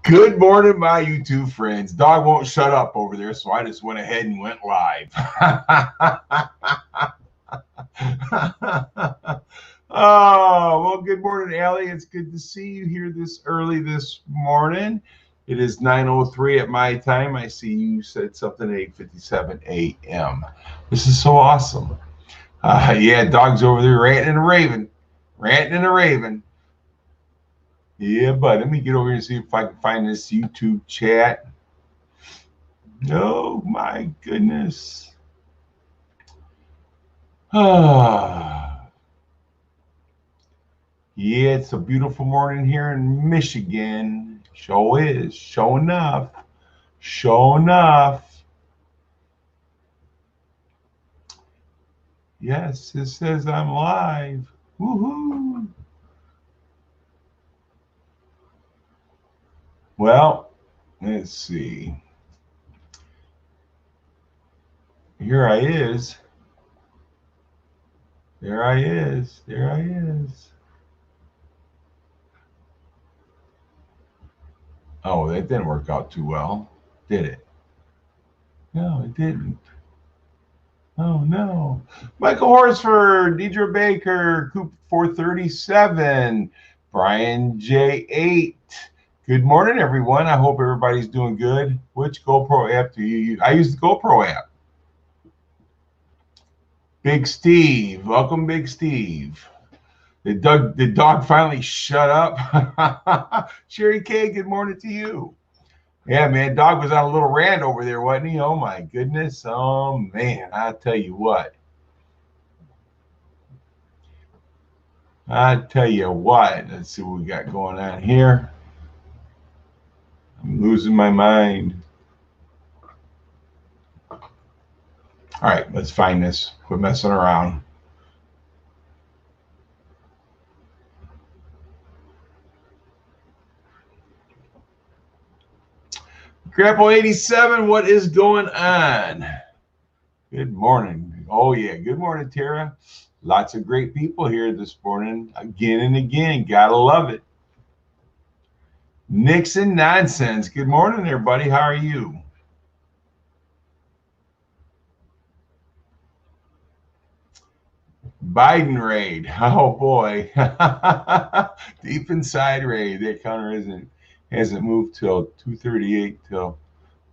Good morning, my YouTube friends. Dog won't shut up over there, so I just went ahead and went live. Oh, well, good morning, Allie. It's good to see you here this early this morning. It is 9:03 at my time. I see you said something at 8:57 a.m. This is so awesome. Yeah, dog's over there ranting and a raving. Ranting and a raving. Yeah, but let me get over here and see if I can find this YouTube chat. Oh, my goodness. Yeah, it's a beautiful morning here in Michigan. Show is. Show enough. Show enough. Yes, it says I'm live. Woohoo. Well, let's see. Here I is. There I is. There I is. Oh, that didn't work out too well, did it? No, it didn't. Oh, no. Michael Horsford, Deidre Baker, Coop 437, Brian J8. Good morning, everyone. I hope everybody's doing good. Which GoPro app do you use? I use the GoPro app. Big Steve. Welcome, Big Steve. Did dog finally shut up? Sherry K, good morning to you. Yeah, man, dog was on a little rant over there, wasn't he? Oh, my goodness. Oh, man, I tell you what. I tell you what, let's see what we got going on here. I'm losing my mind. All right, let's find this. Quit messing around. Grandpa 87, what is going on? Good morning. Oh, yeah. Good morning, Tara. Lots of great people here this morning. Again and again. Gotta love it. Nixon Nonsense. Good morning, everybody. How are you? Biden raid. Oh, boy. Deep inside raid. That counter hasn't moved till 2:38 till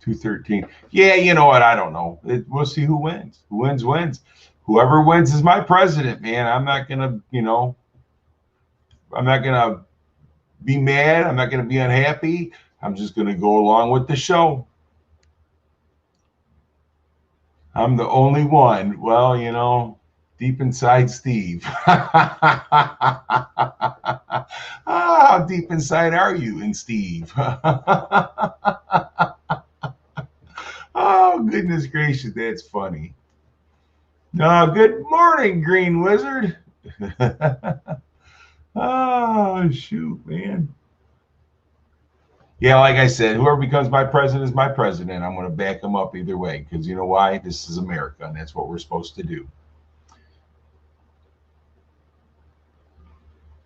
2:13. Yeah, you know what? I don't know. We'll see who wins. Who wins, wins. Whoever wins is my president, man. I'm not going to, I'm not going to be mad. I'm not going to be unhappy. I'm just going to go along with the show. I'm the only one. Well, deep inside Steve. How deep inside are you in Steve? Oh, goodness gracious. That's funny. Good morning, Green Wizard. Oh, shoot, man. Yeah, like I said, whoever becomes my president is my president. I'm going to back him up either way because you know why? This is America, and that's what we're supposed to do.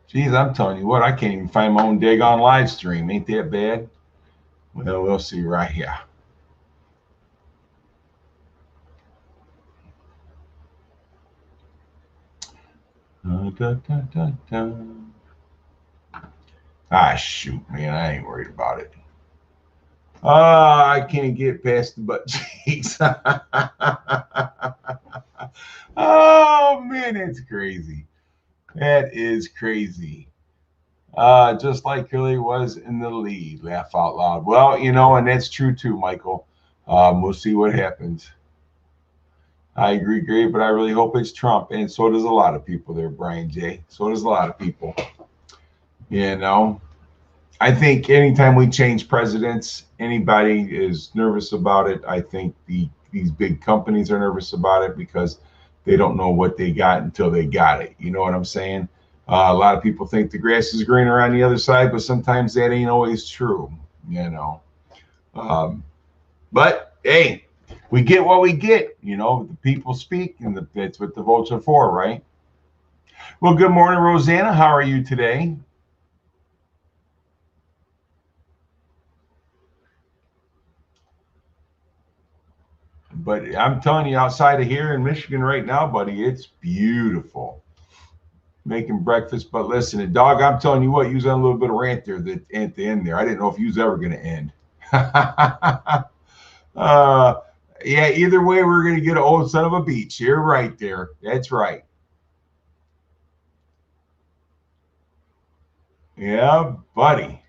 Geez, I'm telling you what, I can't even find my own daggone live stream. Ain't that bad? Well, we'll see right here. Ah, shoot, man, I ain't worried about it. I can't get past the butt cheeks. Oh, man, that's crazy. That is crazy. Just like Hillary was in the lead. Laugh out loud. Well, and that's true too, Michael. We'll see what happens. I agree, great, but I really hope it's Trump, and so does a lot of people there, Brian J. So does a lot of people. I think anytime we change presidents, anybody is nervous about it. I think these big companies are nervous about it because they don't know what they got until they got it. You know what I'm saying? A lot of people think the grass is greener on the other side, but sometimes that ain't always true. But hey, we get what we get. The people speak, and that's what the votes are for, right? Well, good morning, Rosanna. How are you today? But I'm telling you, outside of here in Michigan right now, buddy, it's beautiful. Making breakfast. But listen, dog, I'm telling you what, you was on a little bit of rant there at the end there. I didn't know if you was ever going to end. Yeah, either way, we're going to get an old son of a beach. You're right there. That's right. Yeah, buddy.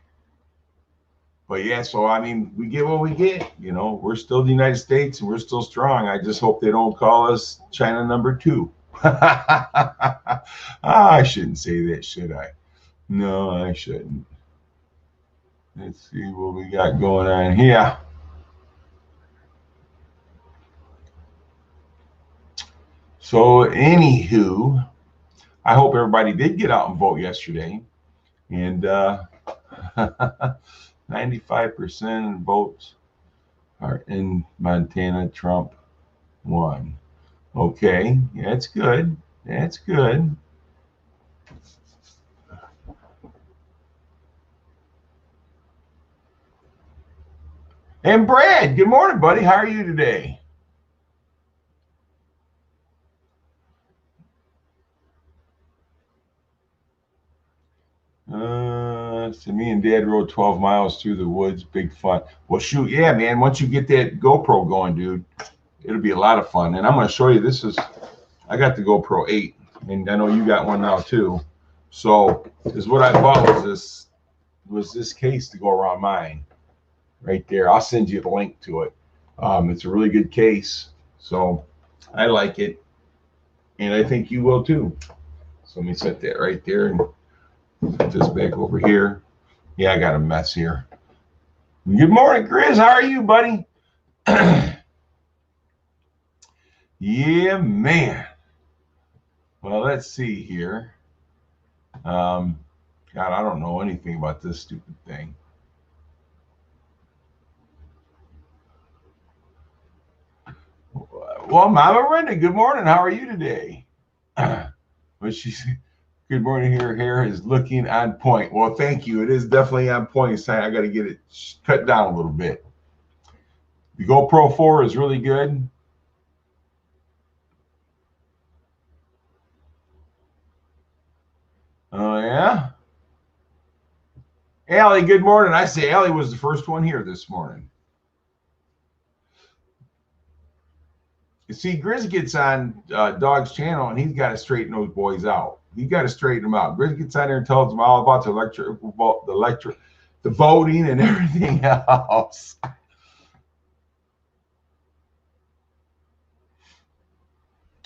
But yeah, so I mean, we get what we get. You know, we're still the United States and we're still strong. I just hope they don't call us China number two. I shouldn't say that, should I? No, I shouldn't. Let's see what we got going on here. So, anywho, I hope everybody did get out and vote yesterday. And 95% of votes are in Montana. Trump won. Okay, that's good. That's good. And Brad, good morning, buddy. How are you today? So me and Dad rode 12 miles through the woods. Big fun. Well, shoot, yeah, man. Once you get that GoPro going, dude, it'll be a lot of fun. And I'm going to show you. I got the GoPro 8, and I know you got one now too. So, is what I bought was this case to go around mine, right there. I'll send you the link to it. It's a really good case, so I like it, and I think you will too. So let me set that right there and put this back over here. Yeah, I got a mess here. Good morning, Chris. How are you, buddy? Yeah, man. Well, let's see here. God, I don't know anything about this stupid thing. Well, Mama Brenda, good morning. How are you today? But she's good morning. Her hair is looking on point. Well, thank you. It is definitely on point. So I got to get it cut down a little bit. The GoPro 4 is really good. Oh, yeah? Allie, good morning. I say Allie was the first one here this morning. You see, Grizz gets on Dog's channel, and he's got to straighten those boys out. He got to straighten them out. Grizz gets on there and tells them all about the voting and everything else.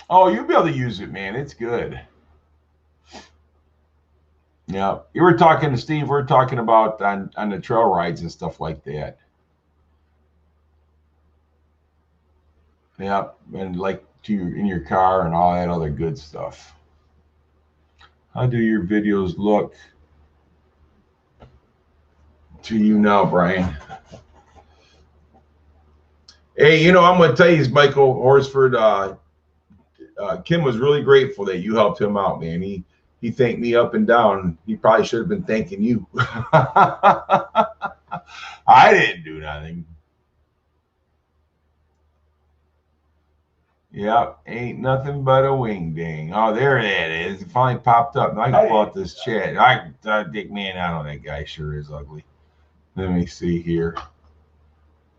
Oh, you'll be able to use it, man. It's good. Yeah, you were talking to Steve. We're talking about on the trail rides and stuff like that. Yeah, and like in your car and all that other good stuff. How do your videos look to you now, Brian? Hey, I'm going to tell you, Michael Horsford. Kim was really grateful that you helped him out, man. He thanked me up and down. He probably should have been thanking you. I didn't do nothing. Yep, ain't nothing but a wing ding. Oh, there it is. It finally popped up. Now I can pull out this chat. Dick, man, I don't know. That guy sure is ugly. Let me see here.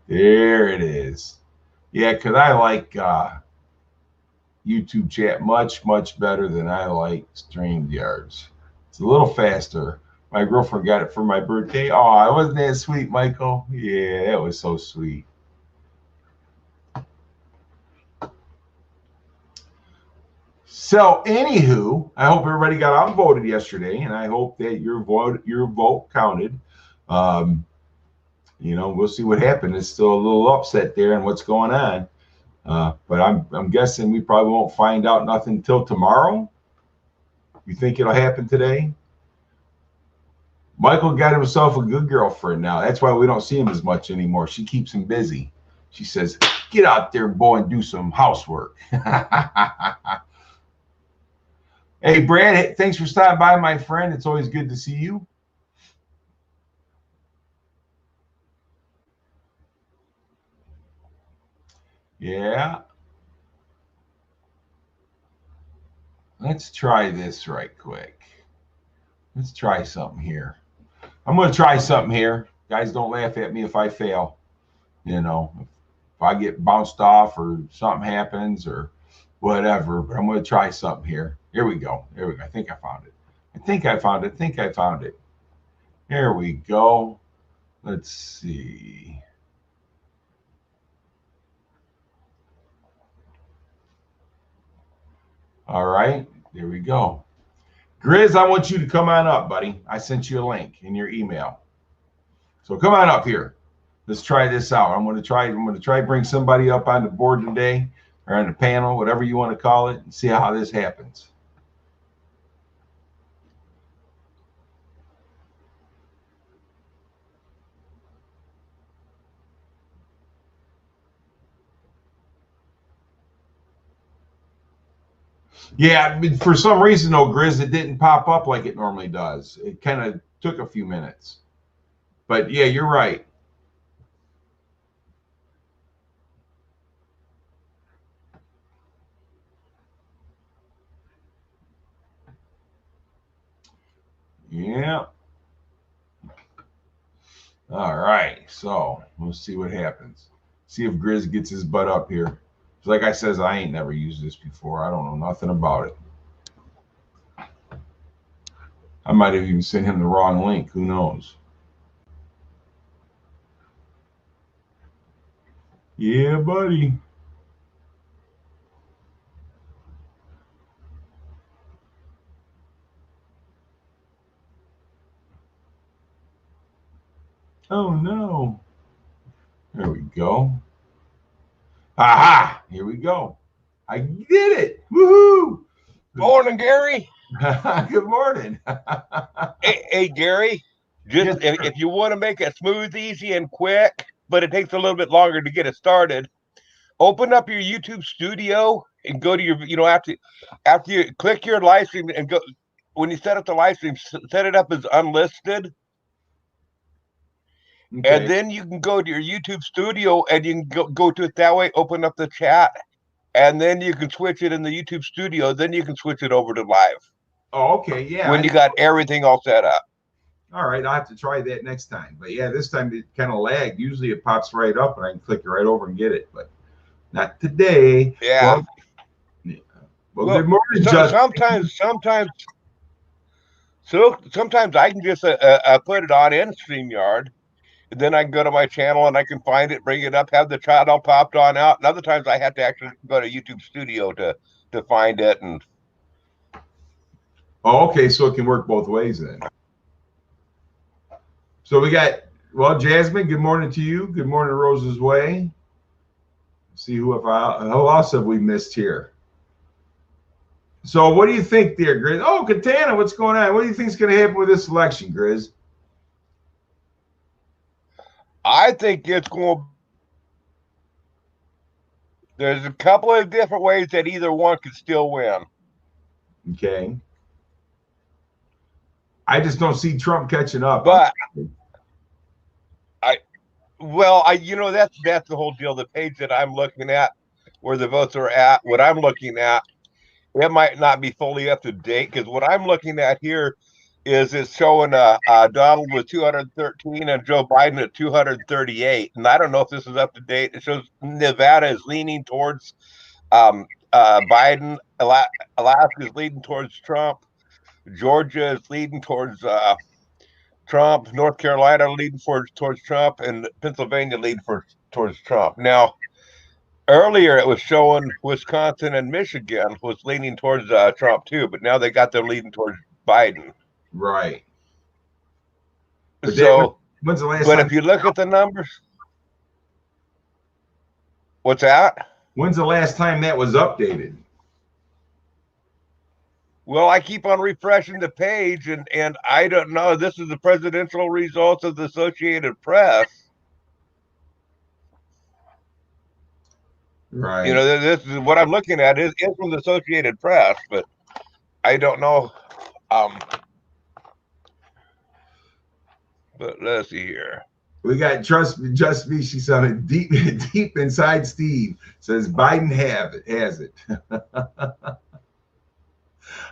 There it is. Yeah, because I like YouTube chat much, much better than I like StreamYards. It's a little faster. My girlfriend got it for my birthday. Oh, wasn't that sweet, Michael? Yeah, that was so sweet. So, anywho, I hope everybody got out and voted yesterday, and I hope that your vote counted. We'll see what happened. It's still a little upset there and what's going on. But I'm guessing we probably won't find out nothing until tomorrow. You think it'll happen today? Michael got himself a good girlfriend now. That's why we don't see him as much anymore. She keeps him busy. She says, "Get out there, boy, and do some housework." Hey, Brad, thanks for stopping by, my friend. It's always good to see you. Yeah. Let's try this right quick. Let's try something here. I'm going to try something here. Guys, don't laugh at me if I fail. You know, if I get bounced off or something happens or whatever, but I'm going to try something here. Here we go. There we go. I think I found it. I think I found it. I think I found it. There we go. Let's see. All right. There we go. Grizz, I want you to come on up, buddy. I sent you a link in your email. So come on up here. Let's try this out. I'm going to try bring somebody up on the board today or on the panel, whatever you want to call it, and see how this happens. Yeah, for some reason though, Grizz, it didn't pop up like it normally does. It kind of took a few minutes. But yeah, you're right. Yeah. All right. So we'll see what happens. See if Grizz gets his butt up here. Like I says, I ain't never used this before. I don't know nothing about it. I might have even sent him the wrong link. Who knows? Yeah, buddy. Oh no. There we go. Aha! Here we go. I did it. Woohoo! Morning, Gary. Good morning. Hey, Gary. Just Yes, if you want to make it smooth, easy, and quick, but it takes a little bit longer to get it started, open up your YouTube studio and go to your, after you click your live stream and go, when you set up the live stream, set it up as unlisted. Okay. And then you can go to your YouTube studio and you can go to it that way, open up the chat, and then you can switch it in the YouTube studio. Then you can switch it over to live. Oh, okay. Yeah. When you got everything all set up. All right. I'll have to try that next time. But yeah, this time it kind of lagged. Usually it pops right up and I can click it right over and get it. But not today. Yeah. Well, good morning, Justin. Sometimes I can just put it on in StreamYard, and then I can go to my channel and I can find it, bring it up, have the chat all popped on out. And other times I have to actually go to YouTube Studio to find it. And oh, okay, so it can work both ways then. So we got, well, Jasmine, good morning to you. Good morning, Rose's Way. See who else have we missed here? So what do you think there, Grizz? Oh, Katana, what's going on? What do you think is going to happen with this election, Grizz? I think it's going to, there's a couple of different ways that either one could still win. Okay. I just don't see Trump catching up. But that's the whole deal. The page that I'm looking at, where the votes are at, what I'm looking at, it might not be fully up to date, because what I'm looking at here is it's showing Donald with 213 and Joe Biden at 238. And I don't know if this is up to date. It shows Nevada is leaning towards Biden. Alaska is leading towards Trump. Georgia is leading towards Trump. North Carolina leading towards Trump, and Pennsylvania leading towards Trump. Now, earlier it was showing Wisconsin and Michigan was leaning towards Trump too, but now they got them leading towards Biden. Right. So, when's the last but time? if you look at the numbers, what's that? When's the last time that was updated? Well, I keep on refreshing the page, and I don't know. This is the presidential results of the Associated Press. Right. You know, this is what I'm looking at is from the Associated Press, but I don't know. But let's see here. We got just me. She sounded deep, deep inside. Steve says Biden has it.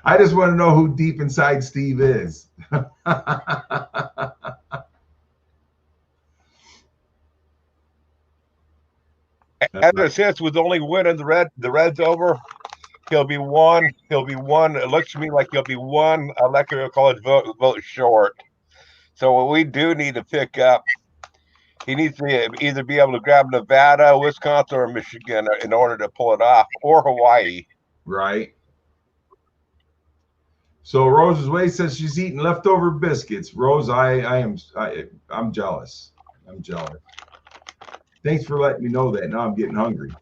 I just want to know who deep inside Steve is. As it says, with only winning the Reds over, he'll be one. It looks to me like he'll be one electoral college vote short. So what we do need to pick up, he needs to either be able to grab Nevada, Wisconsin, or Michigan in order to pull it off, or Hawaii. Right. So Rose's Way says she's eating leftover biscuits. Rose, I'm jealous. I'm jealous. Thanks for letting me know that. Now I'm getting hungry.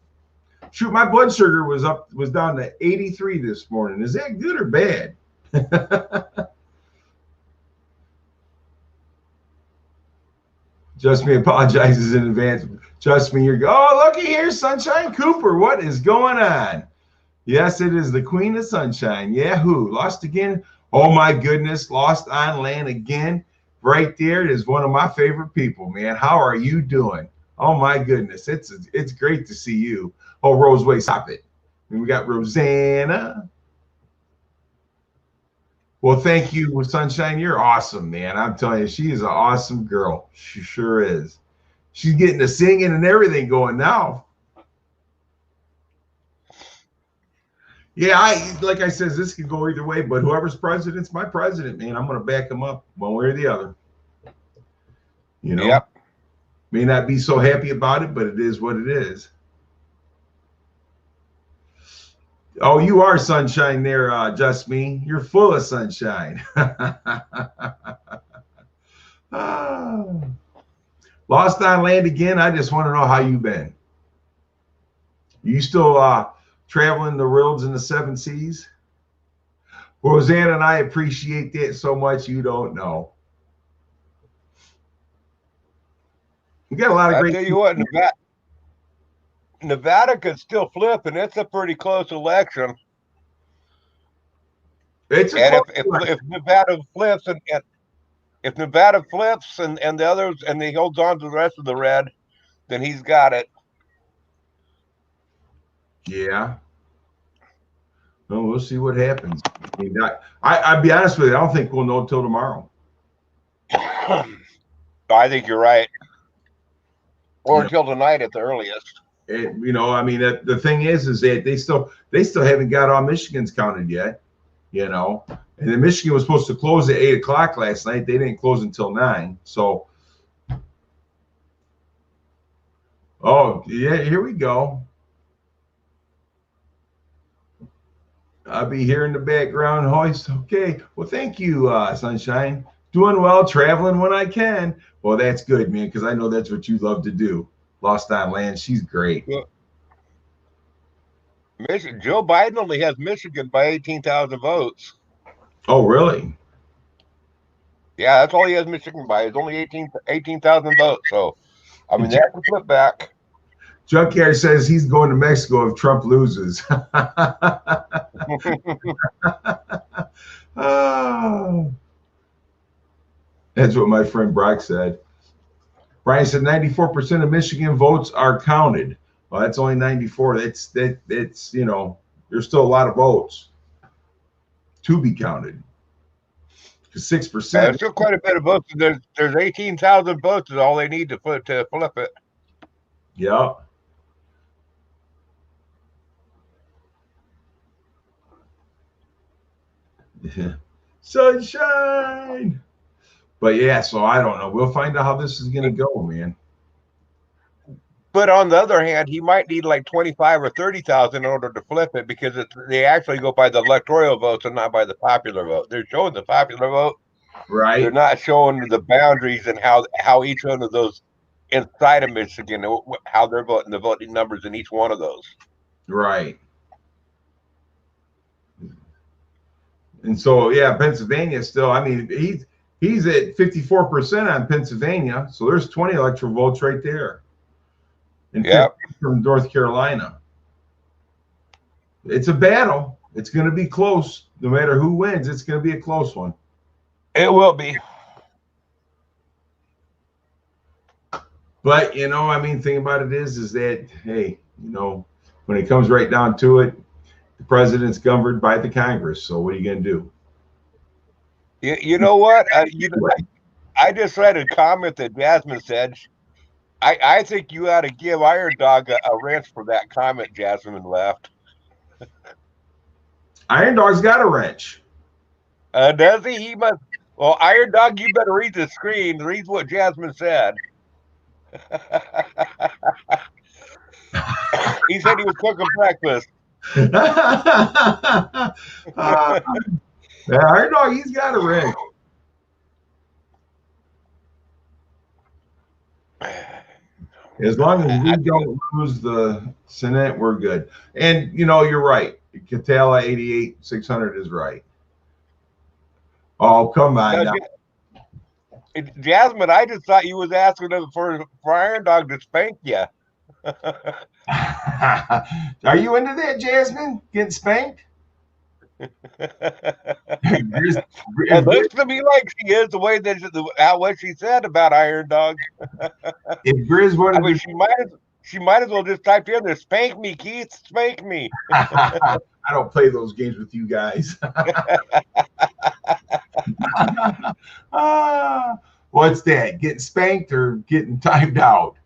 Shoot, my blood sugar was down to 83 this morning. Is that good or bad? Just me apologizes in advance. Just me, looky here, Sunshine Cooper. What is going on? Yes, it is the Queen of Sunshine. Yahoo! Lost again. Oh my goodness, lost on land again. Right there, it is one of my favorite people, man. How are you doing? Oh my goodness, it's great to see you. Oh, Roseway, stop it. And we got Rosanna. Well, thank you, Sunshine. You're awesome, man. I'm telling you, she is an awesome girl. She sure is. She's getting to singing and everything going now. Yeah, like I said, this could go either way, but whoever's president's my president, man. I'm going to back him up one way or the other. You know, yep. May not be so happy about it, but it is what it is. Oh, you are sunshine there, just me. You're full of sunshine. Lost on land again. I just want to know how you've been. You still traveling the worlds in the 7 seas? Rosanna and I appreciate that so much you don't know. We got a lot of great. I tell you what, Nevada could still flip, and it's a pretty close election. If Nevada flips and if Nevada flips and the others and he holds on to the rest of the red, then he's got it. Yeah. Well, we'll see what happens. I mean, I'll be honest with you. I don't think we'll know until tomorrow. I think you're right. Or until tonight at the earliest. I mean, the thing is that they still haven't got all Michigan's counted yet. And then Michigan was supposed to close at 8 o'clock last night. They didn't close until 9. So, oh yeah, here we go. I'll be here in the background hoist. Okay. Well, thank you, Sunshine. Doing well, traveling when I can. Well, that's good, man, because I know that's what you love to do. Lost on land. She's great. Well, Joe Biden only has Michigan by 18,000 votes. Oh, really? Yeah, that's all he has Michigan by. It's only 18,000 votes. So, I mean, that's a flip back. Junkyard says he's going to Mexico if Trump loses. Oh. That's what my friend Brock said. Brian said 94% of Michigan votes are counted. Well, that's only 94. That's there's still a lot of votes to be counted. 6%. There's still quite a bit of votes. There's 18,000 votes is all they need to flip it. Yeah. Sunshine. But yeah, so I don't know. We'll find out how this is going to go, man. But on the other hand, he might need like 25 or 30,000 in order to flip it because they actually go by the electoral votes and not by the popular vote. They're showing the popular vote. Right. They're not showing the boundaries and how each one of those inside of Michigan, how they're voting, the voting numbers in each one of those. Right. And so, yeah, Pennsylvania still, I mean, he's at 54% on Pennsylvania. So there's 20 electoral votes right there. And from North Carolina. It's a battle. It's going to be close. No matter who wins, it's going to be a close one. It will be. But I mean, thing about it is that hey, when it comes right down to it, the president's governed by the Congress. So what are you going to do? You know what? I just read a comment that Jasmine said. I think you ought to give Iron Dog a wrench for that comment Jasmine left. Iron Dog's got a wrench. Does he? He must. Well, Iron Dog, you better read the screen. Read what Jasmine said. He said he was cooking breakfast. Iron Dog, he's got a wrench. As long as we don't lose the Senate, we're good. And you're right. Catala 88,600 is right. Oh, come on now. Jasmine, I just thought you was asking for Iron Dog to spank you. Are you into that, Jasmine? Getting spanked? It looks to me like she is, the way that what she said about Iron Dog. If Grizz wanted, I mean, she might as well just type in there, "Spank me, Keith, spank me." I don't play those games with you guys. What's that? Getting spanked or getting timed out?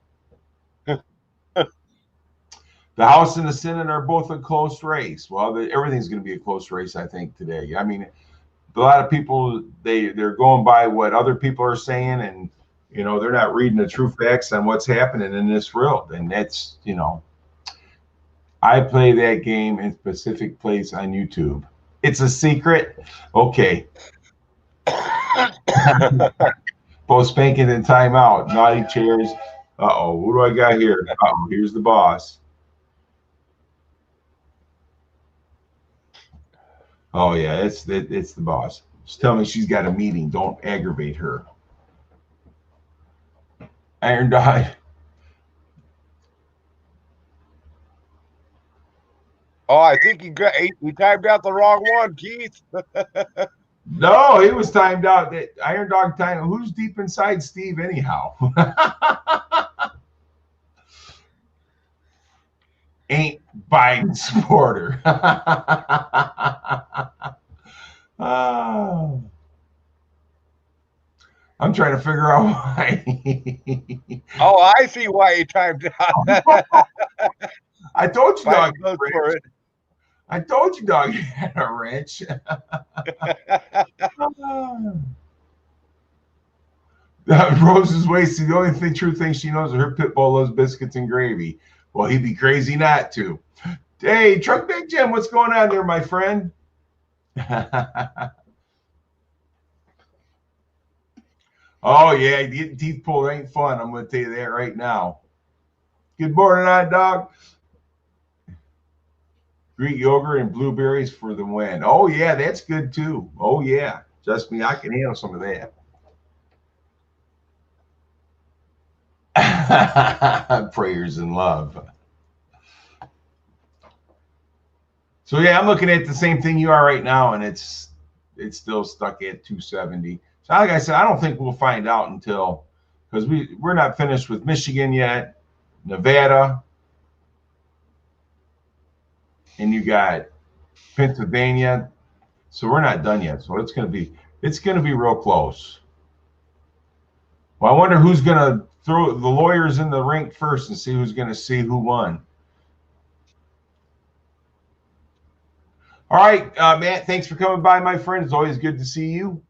The House and the Senate are both a close race. Well, everything's going to be a close race, I think, today. I mean, a lot of people, they're going by what other people are saying, and they're not reading the true facts on what's happening in this world. And that's, I play that game in specific place on YouTube. It's a secret. Okay. Both spanking and timeout. Naughty chairs. Uh-oh. What do I got here? Uh-oh. Here's the boss. Oh, yeah. It's the boss. Just tell me she's got a meeting. Don't aggravate her. Iron Dog. Oh, I think he timed out the wrong one, Keith. No, he was timed out. That Iron Dog time. Who's deep inside Steve anyhow? Ain't Biden supporter. I'm trying to figure out why. Oh, I see why he timed out. I told you, Dog. I told you, Dog had a wrench. Rose is wasting. The only true thing she knows is her pit bull loves biscuits and gravy. Well, he'd be crazy not to. Hey, Truck Big Jim, what's going on there, my friend? Oh, yeah, getting teeth pulled ain't fun. I'm going to tell you that right now. Good morning, hot dog. Greek yogurt and blueberries for the win. Oh, yeah, that's good, too. Oh, yeah. Just me, I can handle some of that. Prayers and love. So yeah, I'm looking at the same thing you are right now, and it's still stuck at 270. So like I said, I don't think we'll find out until, because we're not finished with Michigan yet, Nevada, and you got Pennsylvania. So we're not done yet. So it's gonna be real close. Well, I wonder who's gonna throw the lawyers in the rink first and see who's gonna see who won. All right, Matt, thanks for coming by, my friend. It's always good to see you.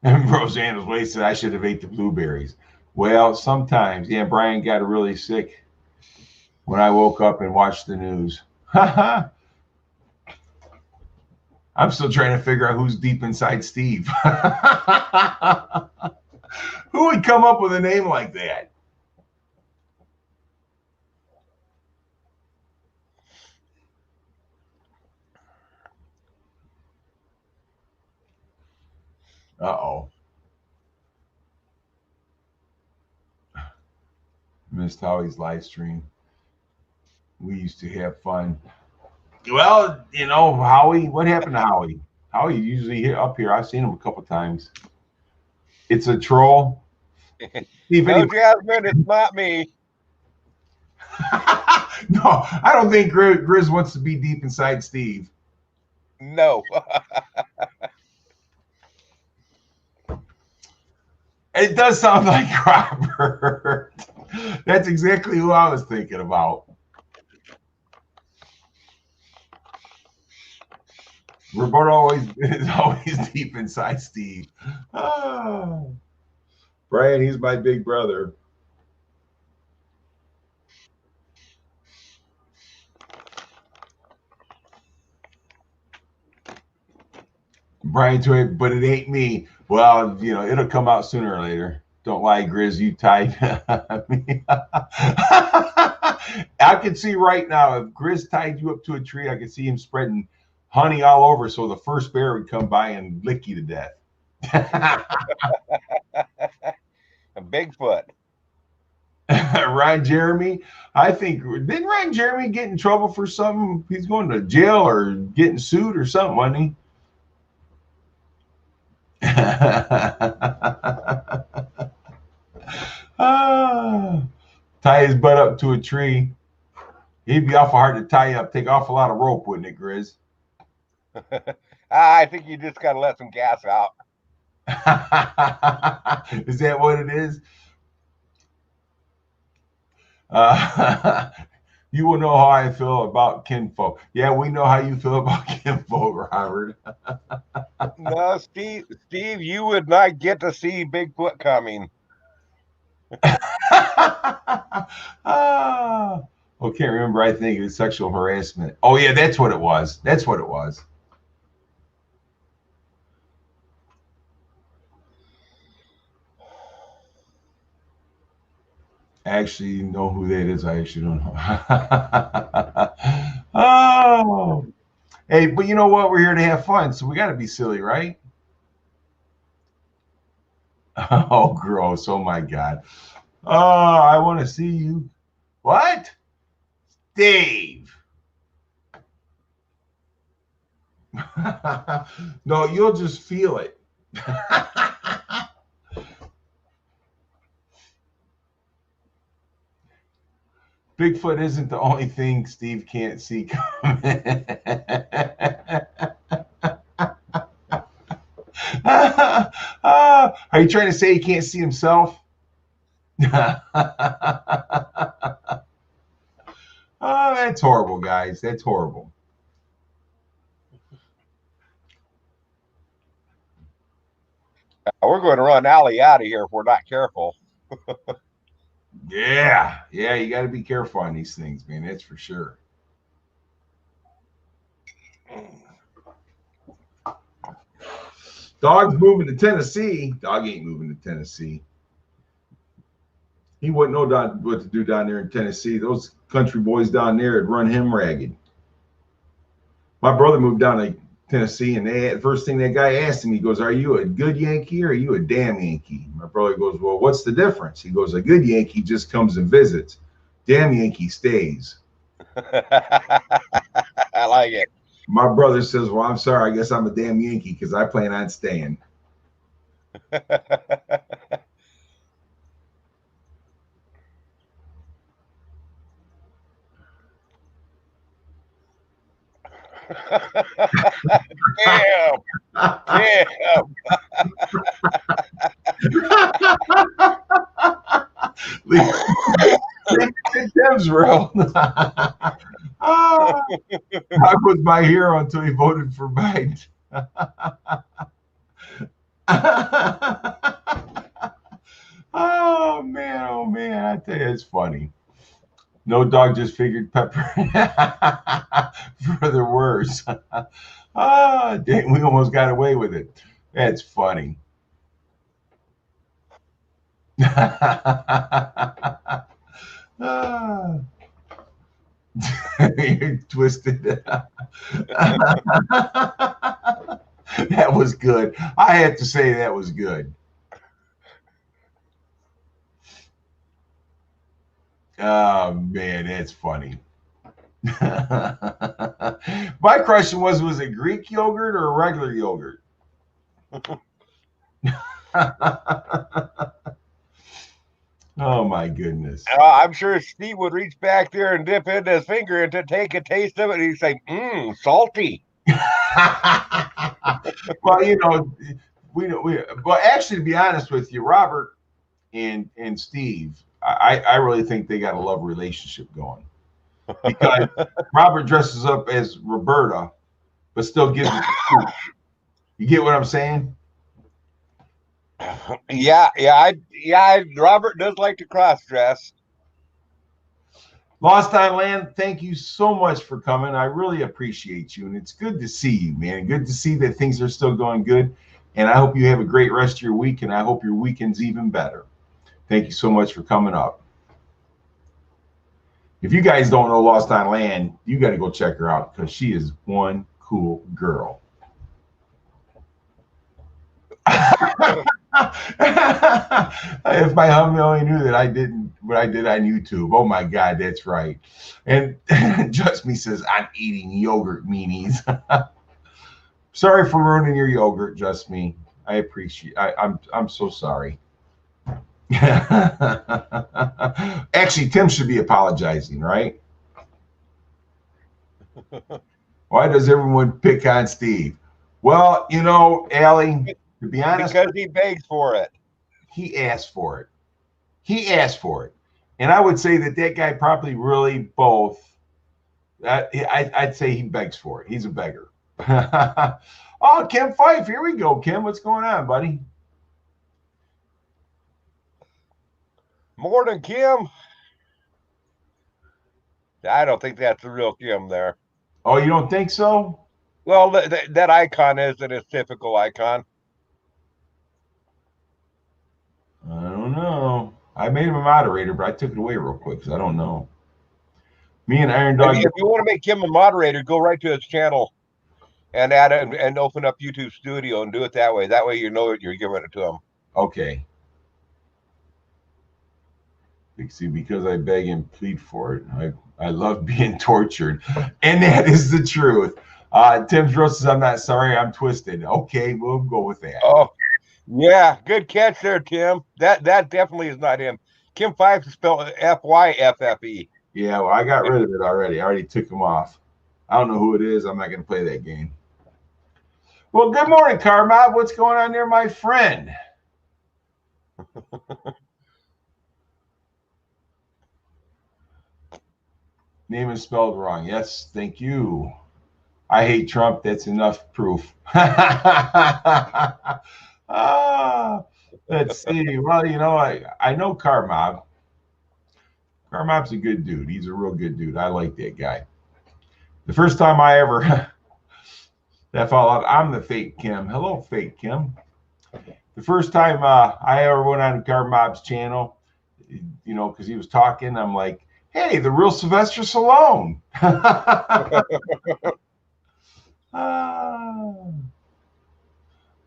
And Roseanne was wasted. I should have ate the blueberries. Well, sometimes, yeah, Brian got really sick when I woke up and watched the news. I'm still trying to figure out who's deep inside Steve. Who would come up with a name like that? Uh-oh. Missed Howie's live stream. We used to have fun. Well, Howie, what happened to Howie? Howie usually up here. I've seen him a couple times. It's a troll. Steve, No, Jasmine, it's not me. No, I don't think Grizz wants to be deep inside Steve. No. It does sound like Robert. That's exactly who I was thinking about. Roberto is always deep inside Steve. Oh. Brian, he's my big brother. Brian Toy, but it ain't me. Well, you know, it'll come out sooner or later. Don't lie, Grizz. You tied me. I can see right now if Grizz tied you up to a tree, I can see him spreading honey all over, so the first bear would come by and lick you to death. A Bigfoot. Ryan Jeremy, I think didn't Ryan Jeremy get in trouble for something? He's going to jail or getting sued or something, wasn't he? Tie his butt up to a tree. He'd be awful hard to tie up. Take off a lot of rope, wouldn't it, Grizz? I think you just got to let some gas out. Is that what it is? You will know how I feel about kinfolk. Yeah, we know how you feel about kinfolk, Robert. No, Steve, you would not get to see Bigfoot coming. Oh, can't remember. I think it was sexual harassment. Oh, yeah, that's what it was. That's what it was. I actually know who that is. I actually don't know. Oh, hey, but you know what? We're here to have fun, so we got to be silly, right? Oh, gross. Oh, my God. Oh, I want to see you. What? Dave. No, you'll just feel it. Bigfoot isn't the only thing Steve can't see coming. Are you trying to say he can't see himself? Oh, that's horrible, guys. That's horrible. We're going to run Allie out of here if we're not careful. Yeah, you got to be careful on these things, man. That's for sure. Dog's moving to Tennessee. Dog ain't moving to Tennessee. He wouldn't know what to do down there in Tennessee. Those country boys down there would run him ragged. My brother moved down to Tennessee, and the first thing that guy asked him, he goes, "Are you a good Yankee or are you a damn Yankee?" My brother goes, "Well, what's the difference?" He goes, "A good Yankee just comes and visits. Damn Yankee stays." I like it. My brother says, "Well, I'm sorry. I guess I'm a damn Yankee because I plan on staying." Damn. Tim's real. I was my hero until he voted for Biden. Oh man, I tell you, it's funny. No dog just figured pepper for the worse. Dang, we almost got away with it. That's funny. You're twisted. That was good. I have to say that was good. Oh man, that's funny. My question was it Greek yogurt or regular yogurt? Oh my goodness. I'm sure Steve would reach back there and dip in his finger and to take a taste of it. And he'd say, salty. Well, but actually, to be honest with you, Robert and Steve, I really think they got a love relationship going because Robert dresses up as Roberta, but still gives it the scoop. You get what I'm saying? Yeah. Robert does like to cross dress. Lost on Land, thank you so much for coming. I really appreciate you. And it's good to see you, man. Good to see that things are still going good. And I hope you have a great rest of your week. And I hope your weekend's even better. Thank you so much for coming up. If you guys don't know Lost on Land, you got to go check her out because she is one cool girl. If my homie only knew that I didn't what I did on YouTube. Oh my God, that's right. And Just Me says I'm eating yogurt meanies. Sorry for ruining your yogurt, Just Me. I appreciate. I'm so sorry. Actually, Tim should be apologizing, right? Why does everyone pick on Steve? Well, Allie, to be honest, because he begs for it. He asked for it. And I would say that guy probably really both. I'd say he begs for it. He's a beggar. Oh, Kim Fife. Here we go, Kim. What's going on, buddy? Morning, Kim. I don't think that's the real Kim there. Oh, you don't think so? Well, that icon isn't a typical icon. I don't know. I made him a moderator, but I took it away real quick because I don't know. Me and Iron Dog. If you want to make him a moderator, go right to his channel and add it and open up YouTube Studio and do it that way. That way, you know you're giving it to him. Okay. See, because I beg and plead for it. I love being tortured, and that is the truth. Tim's Roast says, I'm not sorry, I'm twisted. Okay, we'll go with that. Oh, yeah, good catch there, Tim. That definitely is not him. Kim Fife is spelled Fyffe. Yeah, well, I got rid of it already. I already took him off. I don't know who it is. I'm not going to play that game. Well, good morning, Carmob. What's going on there, my friend? Name is spelled wrong. Yes, thank you. I hate Trump. That's enough proof. Let's see. Well, I know Carmob. Carmob's a good dude. He's a real good dude. I like that guy. The first time I ever that followed, I'm the fake Kim. Hello, fake Kim. The first time I ever went on Carmob's channel, because he was talking, I'm like, hey, the real Sylvester Stallone.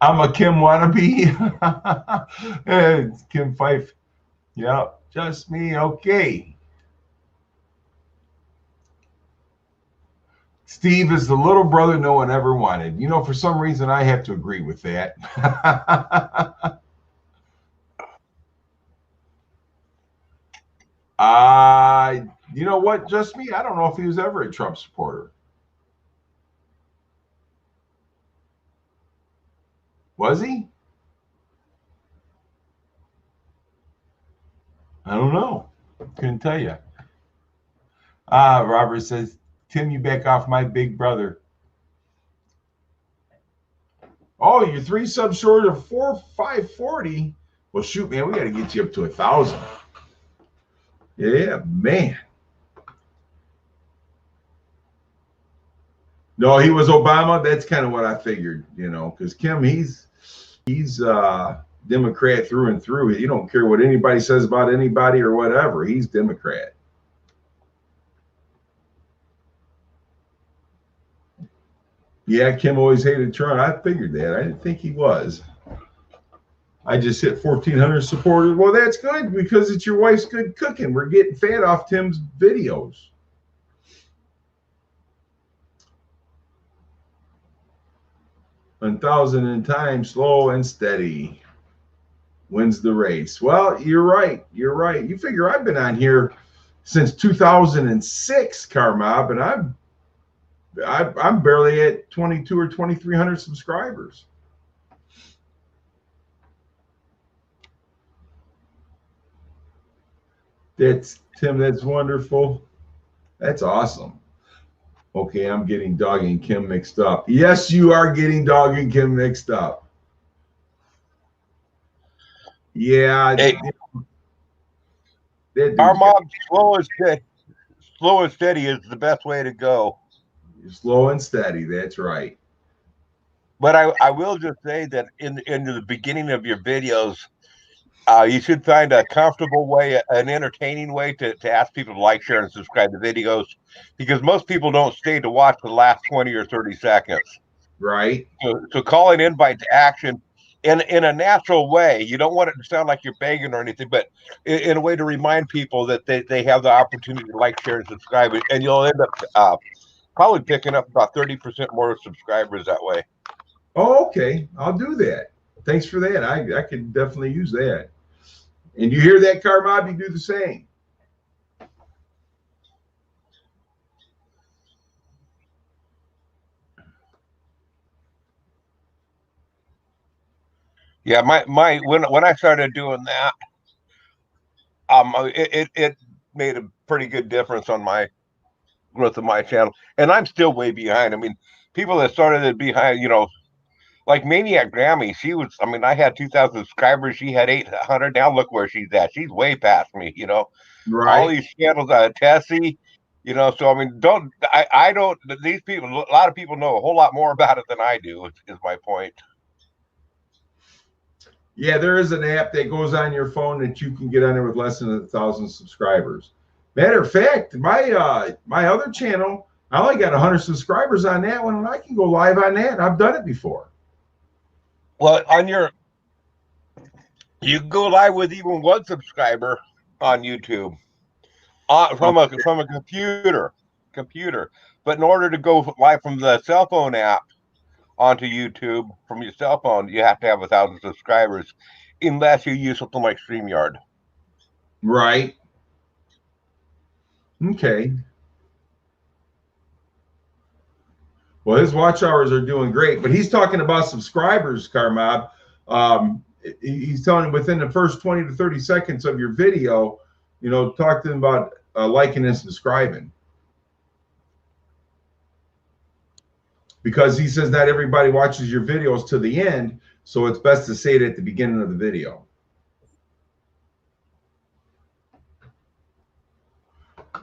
I'm a Kim wannabe. It's Kim Fife. Yeah, just me. Okay. Steve is the little brother no one ever wanted. For some reason, I have to agree with that. You know what? Just me. I don't know if he was ever a Trump supporter. Was he? I don't know. Couldn't tell you. Robert says, Tim, you back off my big brother. Oh, you're 3 subs short of 540. Well, shoot, man, we got to get you up to 1,000. Yeah, man. No, he was Obama. That's kind of what I figured, because Kim, he's Democrat through and through. He don't care what anybody says about anybody or whatever. He's Democrat. Yeah, Kim always hated Trump. I figured that. I didn't think he was. I just hit 1,400 supporters. Well, that's good because it's your wife's good cooking. We're getting fat off Tim's videos. $1,000 in time, slow and steady. wins the race. Well, you're right. You're right. You figure I've been on here since 2006, Carmob, and I'm barely at 22 or 2,300 subscribers. That's Tim. That's wonderful. That's awesome. Okay, I'm getting Doug and Kim mixed up. Yes, you are getting Doug and Kim mixed up. Yeah. Hey, Carmob, slow and steady is the best way to go. Slow and steady. That's right. But I will just say that in the beginning of your videos, you should find a comfortable way, an entertaining way to ask people to like, share, and subscribe to videos, because most people don't stay to watch the last 20 or 30 seconds. Right. So call an invite to action in a natural way. You don't want it to sound like you're begging or anything, but in a way to remind people that they have the opportunity to like, share, and subscribe. And you'll end up probably picking up about 30% more subscribers that way. Oh, okay. I'll do that. Thanks for that. I can definitely use that. And you hear that, Carmob? You do the same. Yeah, when I started doing that, it made a pretty good difference on my growth of my channel, and I'm still way behind. I mean, people that started it behind, like Maniac Grammy, I had 2,000 subscribers, she had 800. Now look where she's at. She's way past me. Right. All these channels, Tessie, So I mean, I don't. These people, a lot of people know a whole lot more about it than I do. Is my point. Yeah, there is an app that goes on your phone that you can get on there with less than 1,000 subscribers. Matter of fact, my other channel, I only got 100 subscribers on that one, and I can go live on that. I've done it before. Well, you can go live with even one subscriber on YouTube from a computer. But in order to go live from the cell phone app onto YouTube from your cell phone, you have to have 1,000 subscribers, unless you use something like StreamYard. Right. Okay. Well, his watch hours are doing great, but he's talking about subscribers, Carmob. He's telling him within the first 20 to 30 seconds of your video, talk to them about liking and subscribing. Because he says not everybody watches your videos to the end, so it's best to say it at the beginning of the video.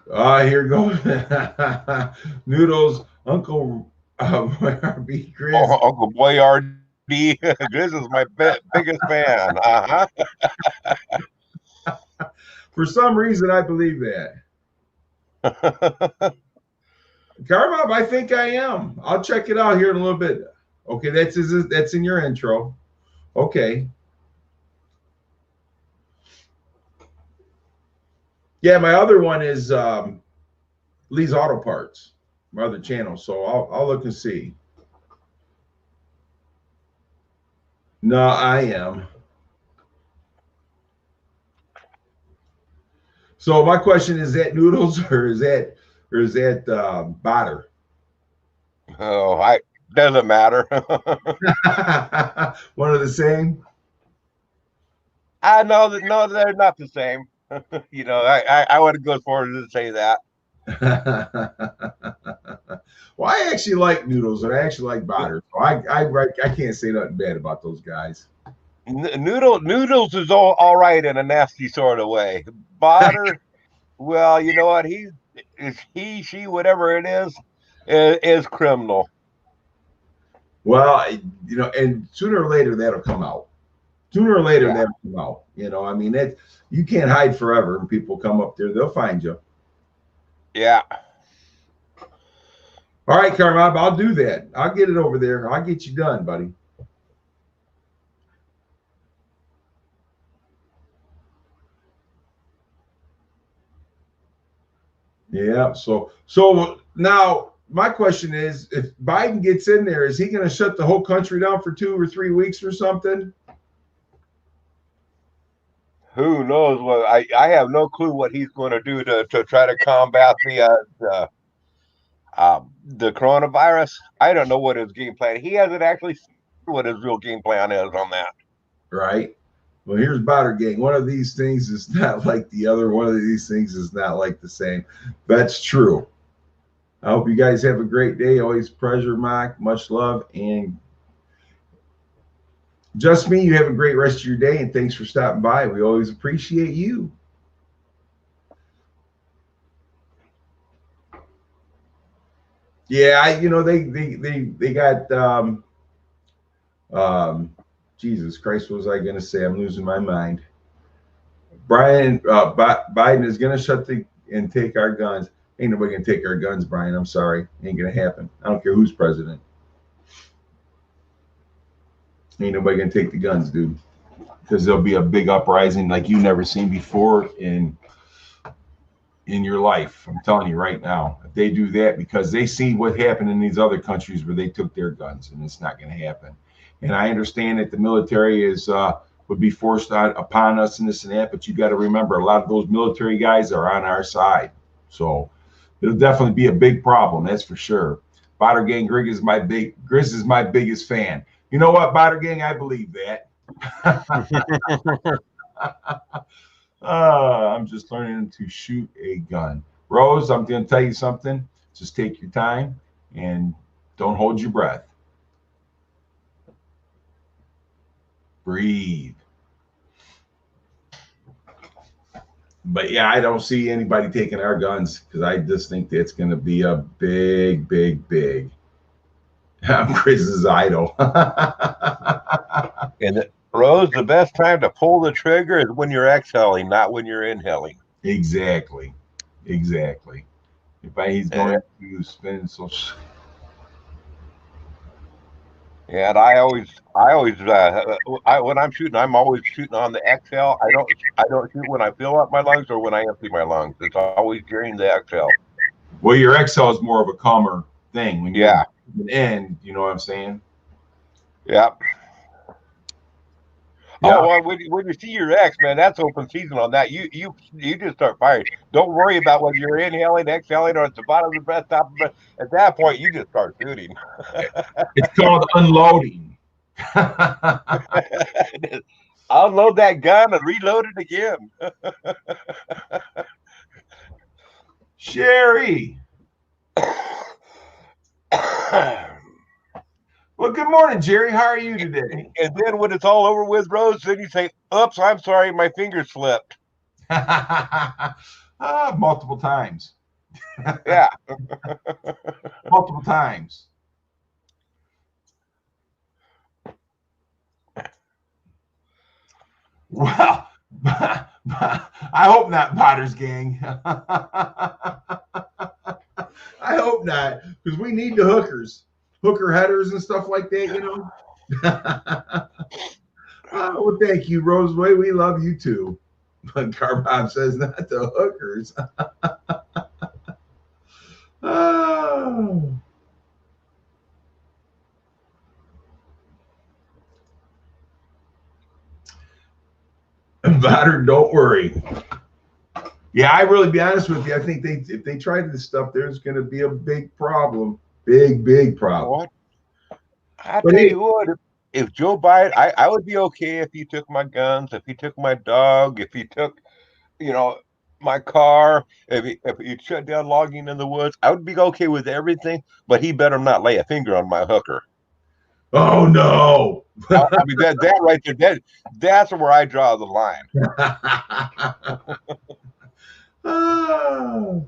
Here goes Noodles, Uncle RB Grizz. Oh, Uncle Boyardee. Grizz is my biggest fan. For some reason, I believe that. Carmob, I think I am. I'll check it out here in a little bit. Okay, that's in your intro. Okay. Yeah, my other one is Lee's Auto Parts, my other channel. So I'll look and see. No, I am. So my question is that Noodles or is that Botter? Oh, doesn't matter. One of the same? No, they're not the same. I wouldn't go forward to say that. Well, I actually like Noodles and I actually like Botter. So I can't say nothing bad about those guys. Noodles is all right in a nasty sort of way. Botter, well, you know what? She, whatever it is criminal. Well, and sooner or later that'll come out. That'll come out. I mean, you can't hide forever. And people come up there, they'll find you. Yeah. All right, Carmob, I'll do that. I'll get it over there. I'll get you done, buddy. Yeah. So now my question is, if Biden gets in there, is he going to shut the whole country down for 2 or 3 weeks or something? Who knows what I have no clue what he's going to do to try to combat the coronavirus. I don't know what his game plan. He hasn't actually said what his real game plan is on that. Right. Well, here's Botter Gang. One of these things is not like the other. One of these things is not like the same. That's true. I hope you guys have a great day. Always pleasure, Mike. Much love. And just me, you have a great rest of your day. And thanks for stopping by. We always appreciate you. Yeah, they got Jesus Christ, what was I going to say? I'm losing my mind. Biden is going to shut and take our guns. Ain't nobody going to take our guns, Brian. I'm sorry. Ain't going to happen. I don't care who's president. Ain't nobody going to take the guns, dude. Because there'll be a big uprising like you've never seen before in your life. I'm telling you right now. If they do that, because they see what happened in these other countries where they took their guns, and it's not going to happen. And I understand that the military would be forced upon us and this and that, but you got to remember, a lot of those military guys are on our side. So it'll definitely be a big problem, that's for sure. Botter Gang, Grizz is my biggest fan. You know what, Botter Gang? I believe that. I'm just learning to shoot a gun. Rose, I'm going to tell you something. Just take your time and don't hold your breath. Breathe. But yeah, I don't see anybody taking our guns because I just think that's going to be a big, big, big. I'm Chris's idol. And Rose, the best time to pull the trigger is when you're exhaling, not when you're inhaling. Exactly. If he's going to spin so. Yeah, and I always, when I'm shooting, I'm always shooting on the exhale. I don't shoot when I fill up my lungs or when I empty my lungs. It's always during the exhale. Well, your exhale is more of a calmer thing when you're in. You know what I'm saying? Yep. Yeah. Oh, well, when you see your X, man, that's open season on that. You just start firing. Don't worry about whether you're inhaling, exhaling, or at the bottom of the breath, top of the breath. At that point, you just start shooting. It's called unloading. Unload that gun and reload it again. Sherry. Well, good morning, Jerry. How are you today? And then when it's all over with, Rose, then you say, oops, I'm sorry, my finger slipped. Multiple times. Yeah. Multiple times. Well, I hope not, Potter's Gang. I hope not, because we need the hookers. Hooker headers and stuff like that, you know. Well, thank you, Roseway. We love you too. But Carbob says not the hookers. Oh. Batter, don't worry. Yeah, I really be honest with you. I think if they try this stuff, there's going to be a big problem. Big problem. What? I tell you what, if Joe Biden, I would be okay if he took my guns, if he took my dog, if he took, my car, if he shut down logging in the woods, I would be okay with everything, but he better not lay a finger on my hooker. Oh no. I mean that right there, that's where I draw the line. Oh.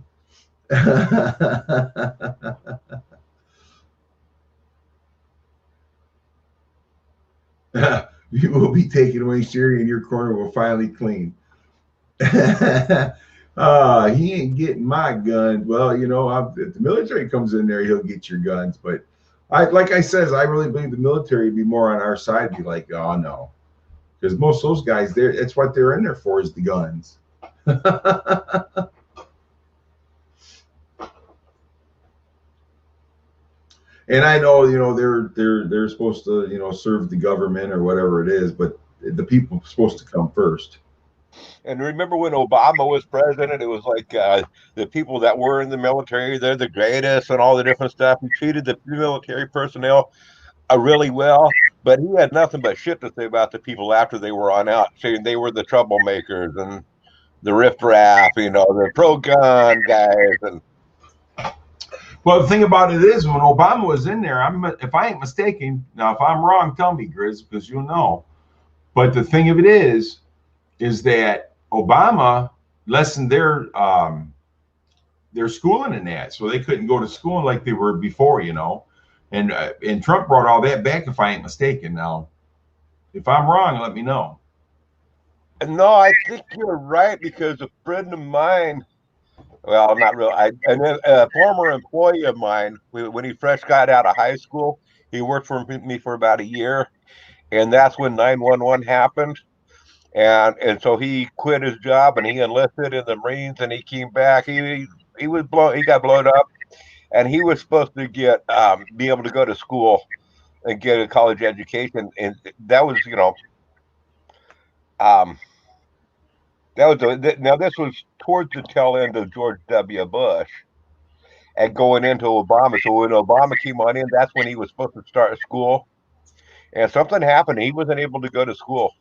You will be taken away, Sherry, and your corner will finally clean. He ain't getting my gun. Well, if the military comes in there, he'll get your guns. But like I says, I really believe the military would be more on our side. Be like, oh no, because most of those guys, that's what they're in there for, is the guns. And I know, they're supposed to, serve the government or whatever it is, but the people are supposed to come first. And remember when Obama was president, it was like the people that were in the military, they're the greatest and all the different stuff. He treated the military personnel really well, but he had nothing but shit to say about the people after they were on out, saying they were the troublemakers and the riffraff, the pro-gun guys. And Well, the thing about it is, when Obama was in there, if I ain't mistaken, now if I'm wrong, tell me, Grizz, because you'll know. But the thing of it is that Obama lessened their schooling in that, so they couldn't go to school like they were before, and Trump brought all that back, if I ain't mistaken. Now, if I'm wrong, let me know. no, I think you're right because a friend of mine, well, not real, and then a former employee of mine, when he fresh got out of high school, he worked for me for about a year, and that's when 911 happened. And so he quit his job and he enlisted in the Marines and he came back. He got blown up, and he was supposed to be able to go to school and get a college education, and that was um now this was towards the tail end of George W. Bush and going into Obama. So when Obama came on in, that's when he was supposed to start school, and something happened. He wasn't able to go to school.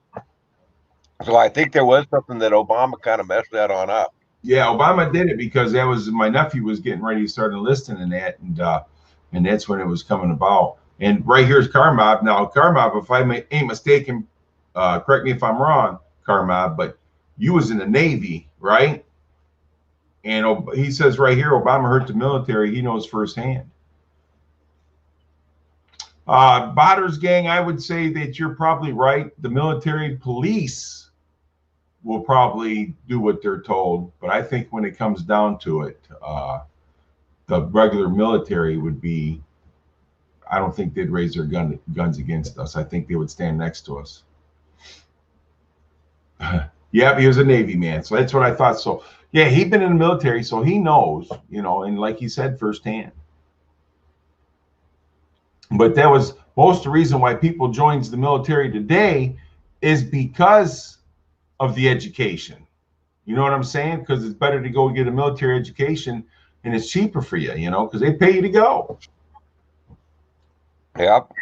So I think there was something that Obama kind of messed that on up. Yeah, Obama did it because that was my nephew was getting ready to start enlisting in that, and that's when it was coming about. And right here's Karmob. Now, Karmob, if I ain't mistaken, correct me if I'm wrong, Karmob, but you was in the Navy, right? And he says right here, Obama hurt the military. He knows firsthand. Botters gang, I would say that you're probably right. The military police will probably do what they're told, but I think when it comes down to it, the regular military would be. I don't think they'd raise their guns against us. I think they would stand next to us. Yeah, he was a Navy man, so that's what I thought. So yeah, he'd been in the military, so he knows, and like he said, firsthand. But that was most of the reason why people joins the military today is because of the education. You know what I'm saying? Because it's better to go get a military education and it's cheaper for you, because they pay you to go. Yep.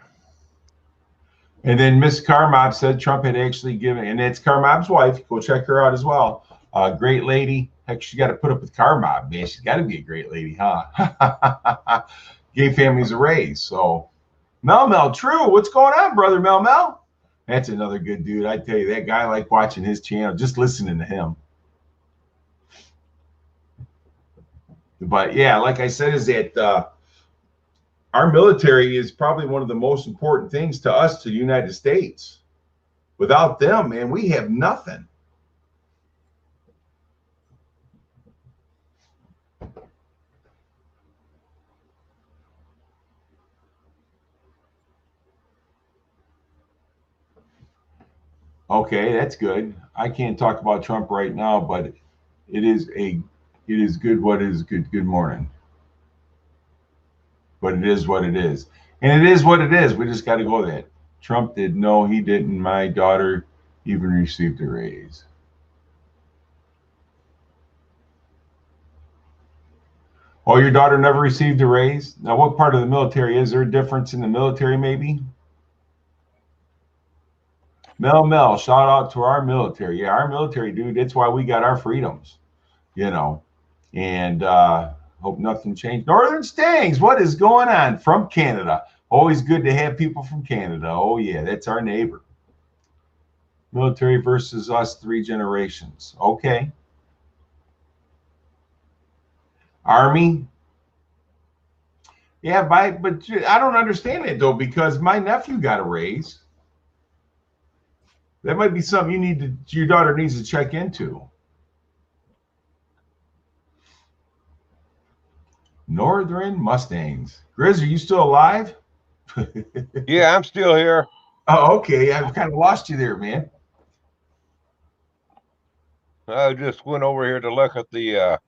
And then Miss Karmob said Trump had actually given, and it's Karmob's wife. Go check her out as well. Great lady. Heck, she got to put up with Karmob, man. She's got to be a great lady, huh? Gave families a raise. So, Mel, true. What's going on, brother Mel? That's another good dude. I tell you, that guy, I like watching his channel, just listening to him. But yeah, like I said, is that our military is probably one of the most important things to us, to the United States. Without them, man, we have nothing. Okay, that's good. I can't talk about Trump right now, but it is good. What is good? Good morning. But it is what it is, and it is what it is. We just got to go that. Trump did no, he didn't. My daughter even received a raise. Oh, your daughter never received a raise? Now, what part of the military is there a difference in the military? Maybe. Mel, shout out to our military. Yeah, our military, dude. That's why we got our freedoms, and hope nothing changed. Northern Stangs, what is going on from Canada? Always good to have people from Canada. Oh, yeah, that's our neighbor. Military versus us, 3 generations. Okay. Army. Yeah, but I don't understand it, though, because my nephew got a raise. That might be something your daughter needs to check into. Northern Mustangs. Grizz, are you still alive? Yeah, I'm still here. Oh, okay. I've kind of lost you there, man. I just went over here to look at the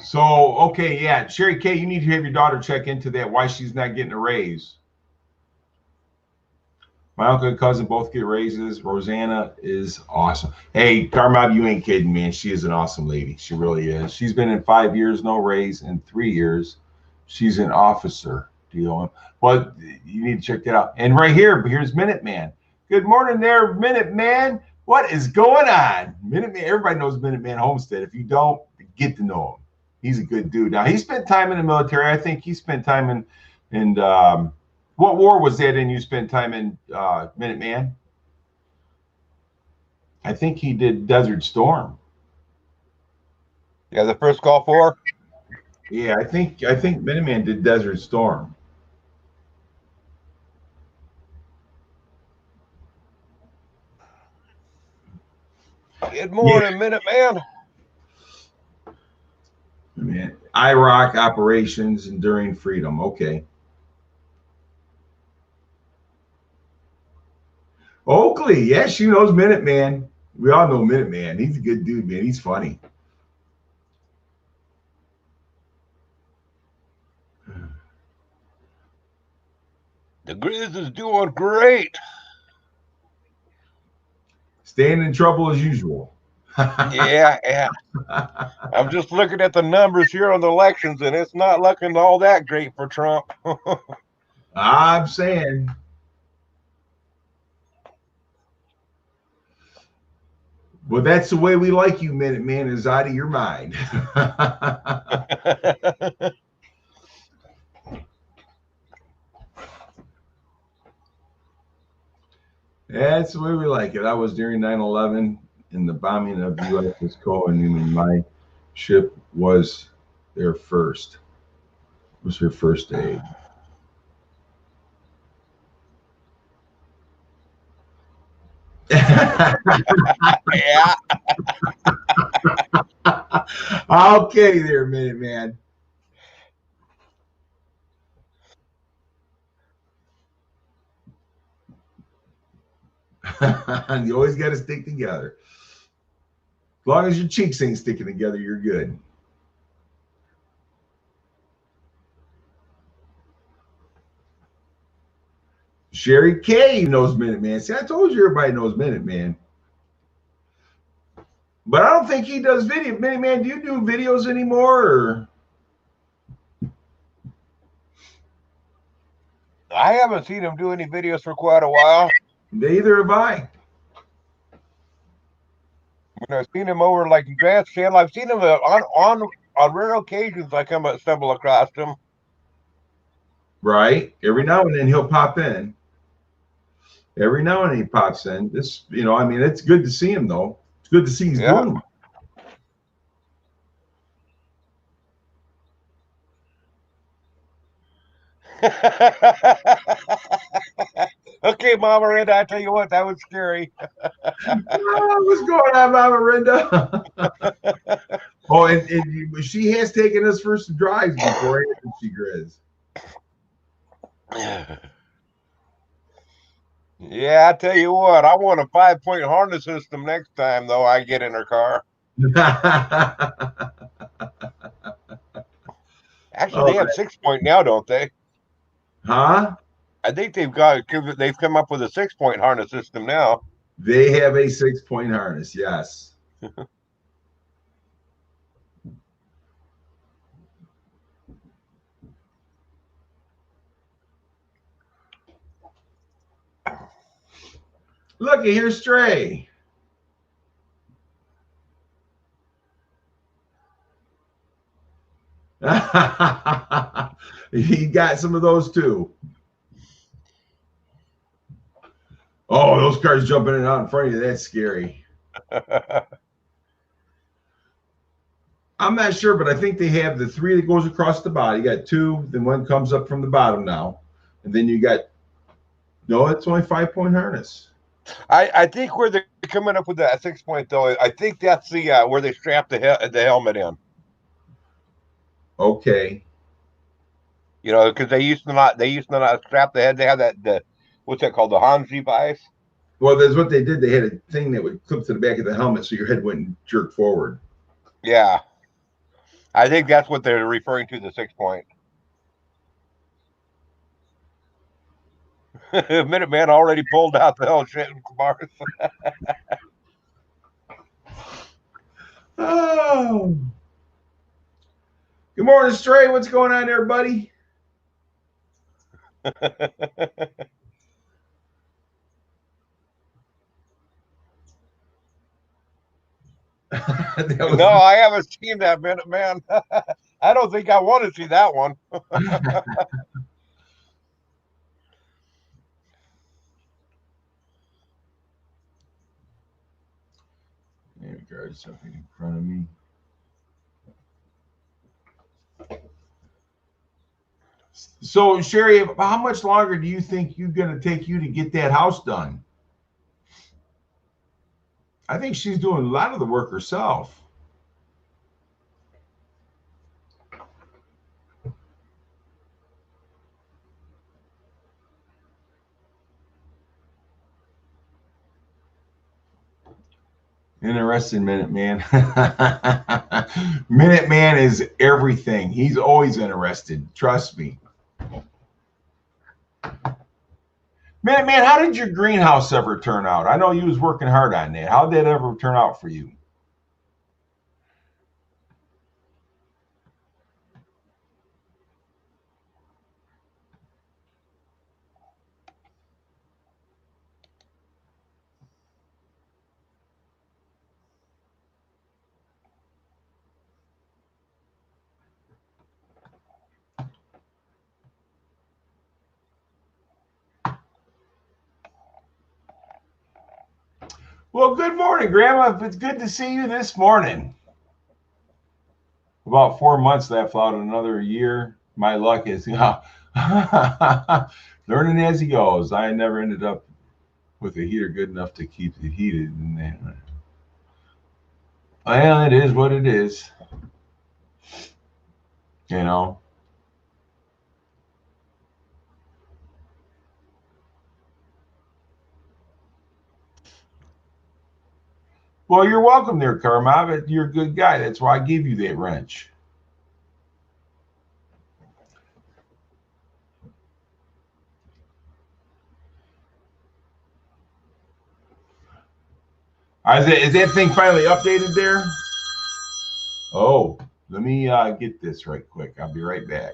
So, okay, yeah, Sherry K, you need to have your daughter check into that, why she's not getting a raise. My uncle and cousin both get raises. Rosanna is awesome. Hey, Carmob, you ain't kidding, man. She is an awesome lady. She really is. She's been in 5 years, no raise. In 3 years, she's an officer. Deal. Well, you need to check that out. And right here, here's Minuteman. Good morning there, Minuteman. What is going on? Minuteman, everybody knows Minuteman Homestead. If you don't, get to know him. He's a good dude. Now, he spent time in the military. I think he spent time in what war was that in you spent time in, Minuteman? I think he did Desert Storm. Yeah, the first Gulf War. Yeah, I think Minuteman did Desert Storm. Good morning, Minuteman. Man, IROC operations enduring freedom. Okay. Oakley, yeah, she knows Minuteman. We all know Minuteman. He's a good dude, man. He's funny. The Grizz is doing great. Staying in trouble as usual. Yeah. I'm just looking at the numbers here on the elections, and it's not looking all that great for Trump. I'm saying. Well, that's the way we like you, Minuteman, is out of your mind. That's the way we like it. I was during 9/11 in the bombing of USS Cole, and my ship was there first. It was her first aid. Yeah. Okay there, Minuteman. You always got to stick together. As long as your cheeks ain't sticking together, you're good. Sherry K knows Minuteman. See, I told you everybody knows Minuteman. But I don't think he does video. Minuteman, do you do videos anymore? Or? I haven't seen him do any videos for quite a while. Neither have I. I've seen him over like Grant's channel. I've seen him on rare occasions. I stumble across him. Right. Every now and then he'll pop in. Every now and then he pops in. This, I mean, it's good to see him though. It's good to see he's doing them. Okay, Mama Miranda, I tell you what, that was scary. What's going on, Mama Miranda? Oh, and she has taken us for some drives before, hasn't she, Grizz? Yeah, I tell you what, I want a 5-point harness system next time, though, I get in her car. Actually, they have 6-point now, don't they? Huh? I think they've come up with a 6-point harness system now. They have a 6-point harness, yes. Looky, here's Stray. He got some of those too. Oh, those cars jumping in and out in front of you, that's scary. I'm not sure, but I think they have the 3 that goes across the body. You got 2, then 1 comes up from the bottom now. And then you got, no, it's only 5-point harness. I think where they're coming up with that 6-point, though, I think that's the where they strap the helmet in. Okay. Because they used to not strap the head. They have that what's that called, the Hanji vice. Well, that's what they did. They had a thing that would clip to the back of the helmet so your head wouldn't jerk forward. Yeah. I think that's what they're referring to, the 6 point. Minuteman already pulled out the hell shit bars. Oh. Good morning, Stray. What's going on there, buddy? No, I haven't seen that Minuteman. I don't think I want to see that one. There's something in front of me. So, Sherry, how much longer do you think you're going to take you to get that house done? I think she's doing a lot of the work herself. Interesting, Minuteman. Minuteman is everything. He's always interested. Trust me. Minuteman, how did your greenhouse ever turn out? I know you was working hard on that. How did that ever turn out for you? Well, good morning, Grandma. It's good to see you this morning. About 4 months left out of another year. My luck is learning as he goes. I never ended up with a heater good enough to keep it heated. And well, it is what it is. You know. Well, you're welcome there, Karma, but you're a good guy. That's why I gave you that wrench. Is that thing finally updated there? Oh, let me get this right quick. I'll be right back.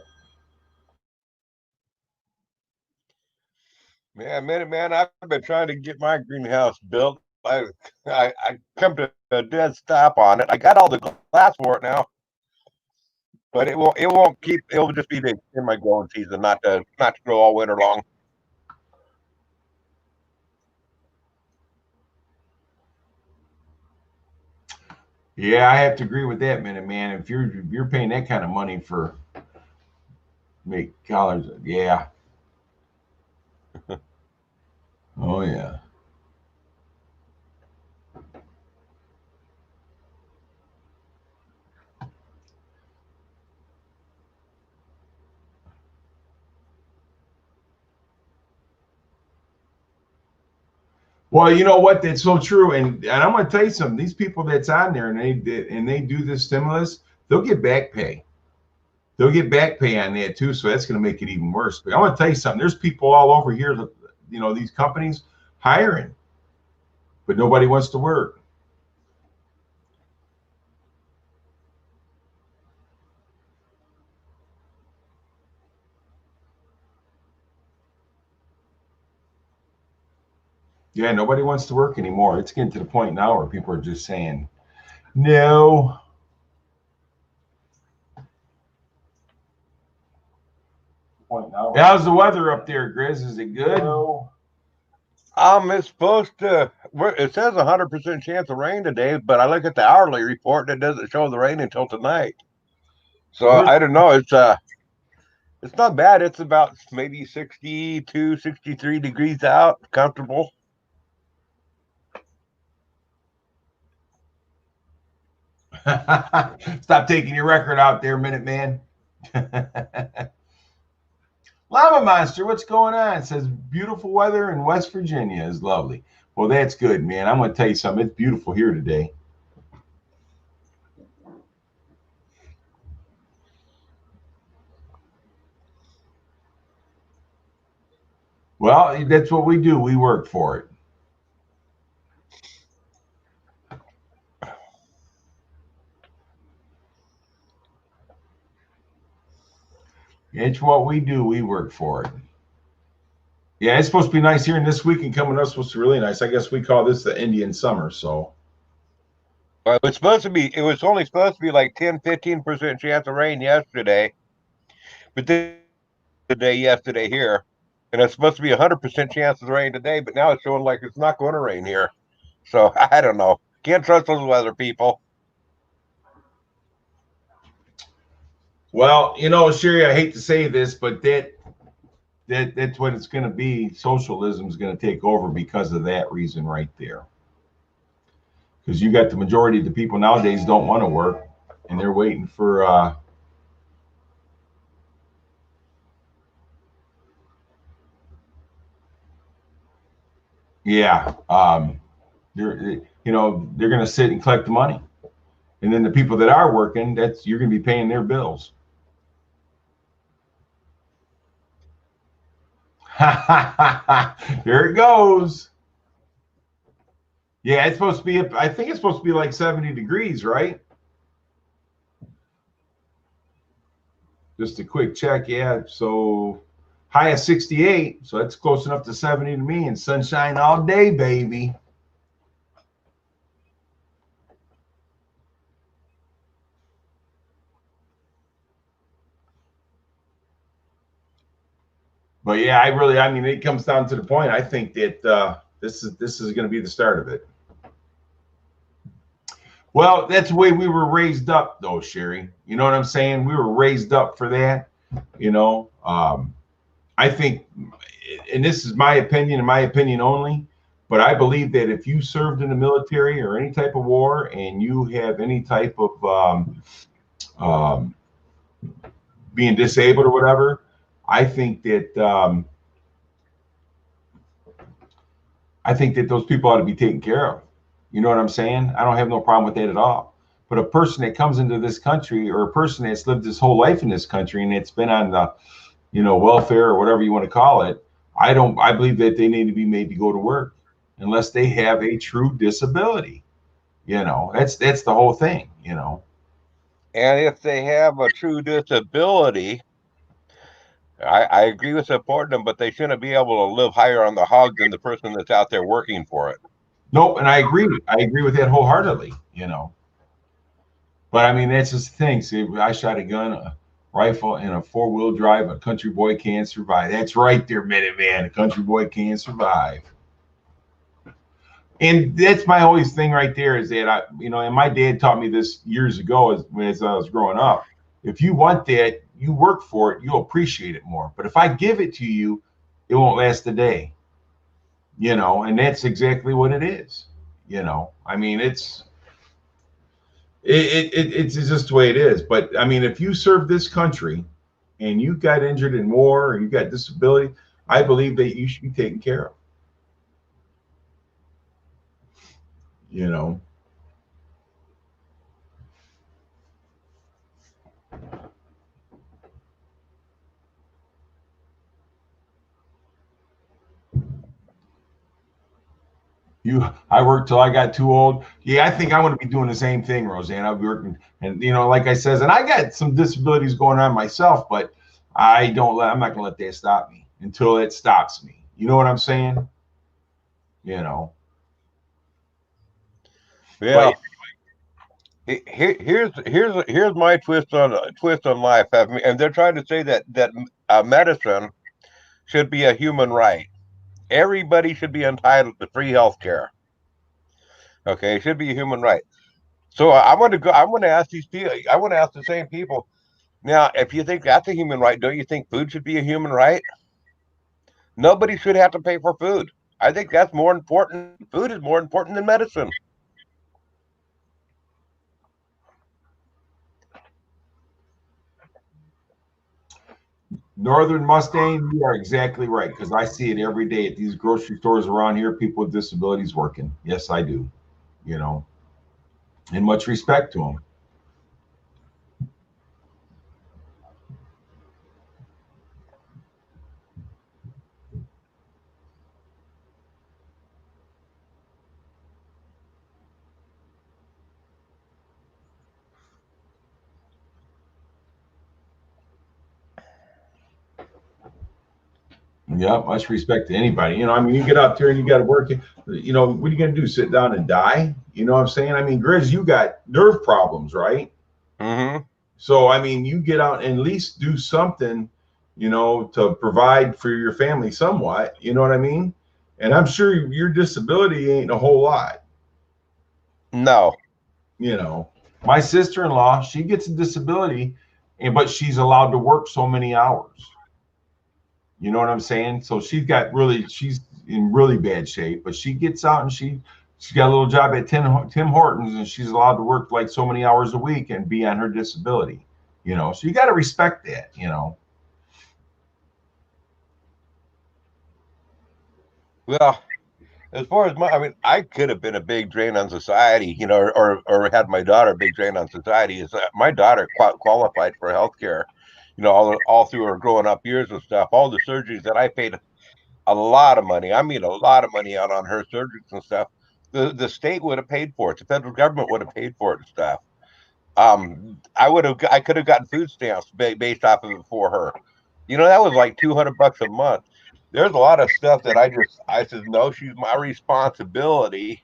Man, Minuteman, I've been trying to get my greenhouse built. I come to a dead stop on it. I got all the glass for it now, but it won't keep. It'll just be in my growing season, not to grow all winter long. Yeah, I have to agree with that, Minuteman. If you're paying that kind of money for make collars, yeah. Oh yeah. Well, you know what? That's so true. And I'm going to tell you something. These people that's on there and they do this stimulus, they'll get back pay. They'll get back pay on that too. So that's going to make it even worse. But I want to tell you something. There's people all over here, these companies hiring, but nobody wants to work. Yeah, nobody wants to work anymore. It's getting to the point now where people are just saying, no. How's the weather up there, Grizz? Is it good? No. It's supposed to. It says 100% chance of rain today, but I look at the hourly report and it doesn't show the rain until tonight. So I don't know. It's not bad. It's about maybe 62, 63 degrees out, comfortable. Stop taking your record out there, Minuteman. Llama Monster, what's going on? It says beautiful weather in West Virginia is lovely. Well, that's good, man. I'm going to tell you something. It's beautiful here today. Well, that's what we do. We work for it. It's what we do. We work for it. Yeah, it's supposed to be nice here, and this weekend coming up is supposed to be really nice. I guess we call this the Indian summer. So It was supposed to be. It was only supposed to be like 10-15% chance of rain yesterday, but then the day yesterday here, and it's supposed to be 100% chance of rain today. But now it's showing like it's not going to rain here. So I don't know. Can't trust those weather people. well, Sherry, I hate to say this, but that's what it's going to be. Socialism is going to take over because of that reason right there. Because you got the majority of the people nowadays don't want to work, and they're waiting for yeah, they're going to sit and collect the money, and then the people that are working, that's you're going to be paying their bills. There it goes. Yeah, it's supposed to be. I think it's supposed to be like 70 degrees, right? Just a quick check. Yeah, so high of 68, so that's close enough to 70 to me, and sunshine all day, baby. But yeah, I mean, it comes down to the point. I think that this is going to be the start of it. Well, that's the way we were raised up, though, Sherry. You know what I'm saying? We were raised up for that. You know, I think, and this is my opinion and my opinion only, but I believe that if you served in the military or any type of war and you have any type of um, being disabled or whatever, I think that those people ought to be taken care of. You know what I'm saying? I don't have no problem with that at all. But a person that comes into this country or a person that's lived his whole life in this country and it's been on the, welfare or whatever you want to call it, I believe that they need to be made to go to work unless they have a true disability. That's the whole thing. And if they have a true disability, I agree with supporting them, but they shouldn't be able to live higher on the hog than the person that's out there working for it. Nope, and I agree. I agree with that wholeheartedly. But I mean, that's just the thing. See, I shot a gun, a rifle, and a four-wheel drive. A country boy can't survive. That's right there, Minuteman. A country boy can't survive. And that's my always thing right there is that and my dad taught me this years ago as I was growing up. If you want that, you work for it, you'll appreciate it more. But if I give it to you, it won't last a day. And that's exactly what it is. I mean, it's just the way it is. But I mean, if you serve this country and you got injured in war or you got disability, I believe that you should be taken care of. You know, I worked till I got too old. Yeah, I think I want to be doing the same thing, Roseanne. I'll be working, and like I says, and I got some disabilities going on myself, but I'm not gonna let that stop me until it stops me. You know what I'm saying? You know. Yeah. But Here's my twist on life. And they're trying to say that medicine should be a human right. Everybody should be entitled to free health care. Okay, it should be a human right. So I want to go. I want to ask these people. I want to ask the same people. Now, if you think that's a human right, don't you think food should be a human right? Nobody should have to pay for food. I think that's more important. Food is more important than medicine. Northern Mustang, you are exactly right because I see it every day at these grocery stores around here. People with disabilities working. Yes, I do. You know, and much respect to them. Yeah, much respect to anybody. I mean, you get out there and you got to work. What are you going to do? Sit down and die? You know what I'm saying? I mean, Grizz, you got nerve problems, right? Mm-hmm. So, I mean, you get out and at least do something, to provide for your family somewhat. You know what I mean? And I'm sure your disability ain't a whole lot. No. My sister-in-law, she gets a disability, but she's allowed to work so many hours. You know what I'm saying? So she's in really bad shape, but she gets out and she's got a little job at Tim Hortons, and she's allowed to work like so many hours a week and be on her disability. So you got to respect that. Well, as far as I could have been a big drain on society, or had my daughter a big drain on society. Is that my daughter qualified for healthcare, all through her growing up years and stuff. All the surgeries that I paid a lot of money. I mean, a lot of money out on her surgeries and stuff. The state would have paid for it. The federal government would have paid for it and stuff. I could have gotten food stamps based off of it for her. That was like $200 a month. There's a lot of stuff that I said, no, she's my responsibility.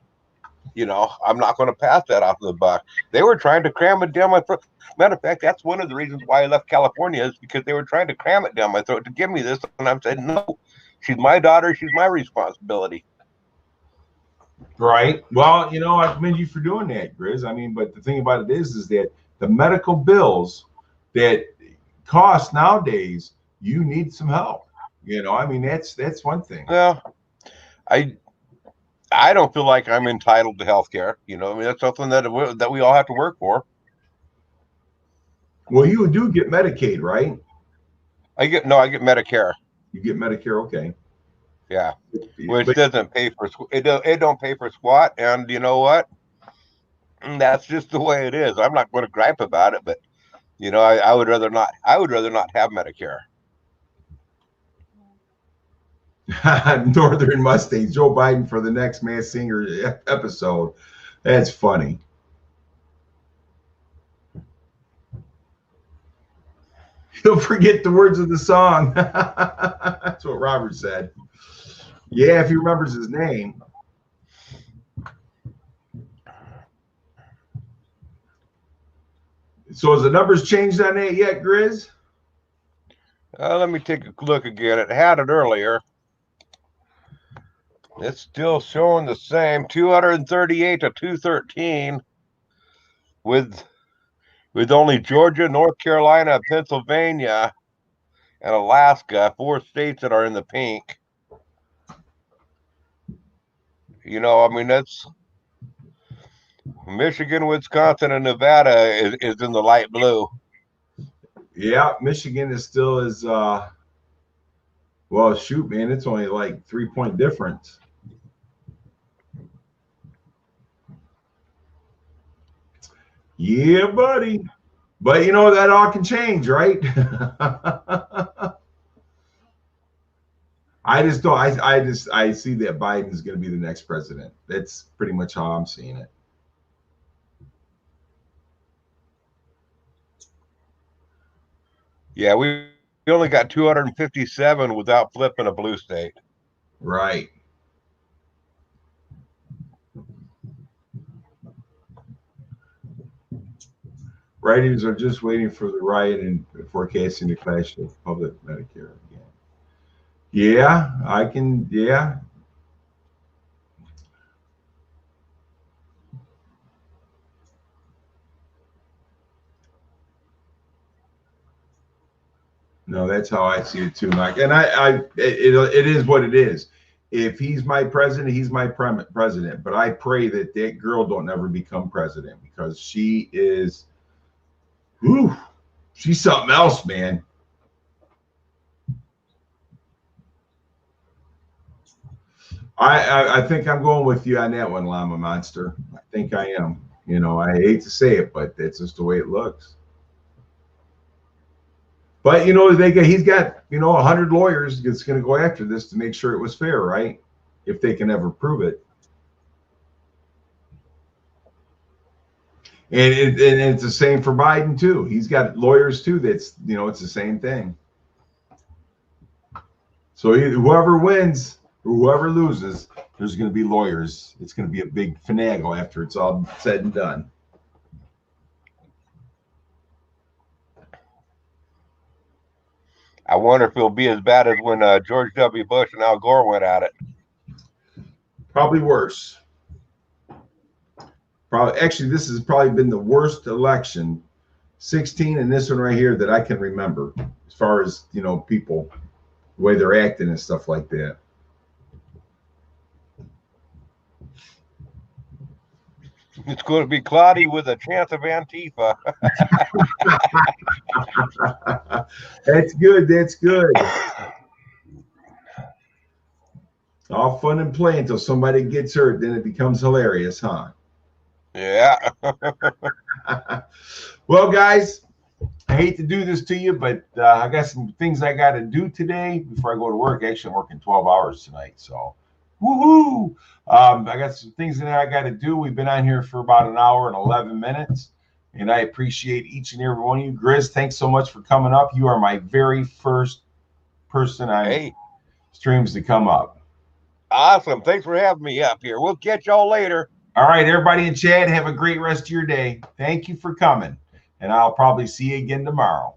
I'm not going to pass that off to the buck. They were trying to cram it down my throat. Matter of fact, that's one of the reasons why I left California, is because they were trying to cram it down my throat to give me this. And I'm saying, no, she's my daughter. She's my responsibility. Right. Well, I commend you for doing that, Grizz. I mean, but the thing about it is that the medical bills that cost nowadays, you need some help. I mean, that's one thing. Well, I don't feel like I'm entitled to health care. I mean, that's something that we all have to work for. Well, you do get Medicaid, right? I get Medicare. You get Medicare, okay. Yeah, which doesn't pay for it. It don't pay for squat, and you know what? That's just the way it is. I'm not going to gripe about it, but I would rather not. I would rather not have Medicare. Northern Mustangs, Joe Biden for the next Masked Singer episode. That's funny. He'll forget the words of the song. That's what Robert said. Yeah, if he remembers his name. So has the numbers changed on that yet, Grizz? Let me take a look again. It had it earlier. It's still showing the same, 238 to 213, with only Georgia, North Carolina, Pennsylvania, and Alaska, 4 states that are in the pink. I mean, that's Michigan, Wisconsin, and Nevada is in the light blue. Yeah, Michigan is still as well, shoot, man, it's only like 3-point difference. Yeah, buddy. But that all can change, right? I just don't. I see that Biden is going to be the next president. That's pretty much how I'm seeing it. Yeah, we only got 257 without flipping a blue state. Right. Writings are just waiting for the riot and forecasting the clash of public Medicare again. Yeah, I can. Yeah. No, that's how I see it too, Mike. And it is what it is. If he's my president, he's my president. But I pray that girl don't ever become president, because she is, whew, she's something else, man. I think I'm going with you on that one, Llama Monster. I think I am. I hate to say it, but that's just the way it looks. But he's got 100 lawyers that's going to go after this to make sure it was fair, right? If they can ever prove it. And it's the same for Biden too. He's got lawyers too. That's it's the same thing. So whoever wins or whoever loses, there's going to be lawyers. It's going to be a big finagle after it's all said and done. I wonder if it'll be as bad as when George W. Bush and Al Gore went at it. Probably worse. Actually, this has probably been the worst election, 16 and this one right here, that I can remember, as far as, you know, people, the way they're acting and stuff like that. It's going to be cloudy with a chance of Antifa. That's good. That's good. All fun and play until somebody gets hurt. Then it becomes hilarious, huh? Yeah. Well, guys, I hate to do this to you, but I got some things I got to do today before I go to work. Actually, I'm working 12 hours tonight, so woohoo! I got some things that I got to do. We've been on here for about an hour and 11 minutes, and I appreciate each and every one of you. Grizz, thanks so much for coming up. You are my very first person on streams to come up. Awesome. Thanks for having me up here. We'll catch y'all later. All right, everybody in chat, have a great rest of your day. Thank you for coming, and I'll probably see you again tomorrow.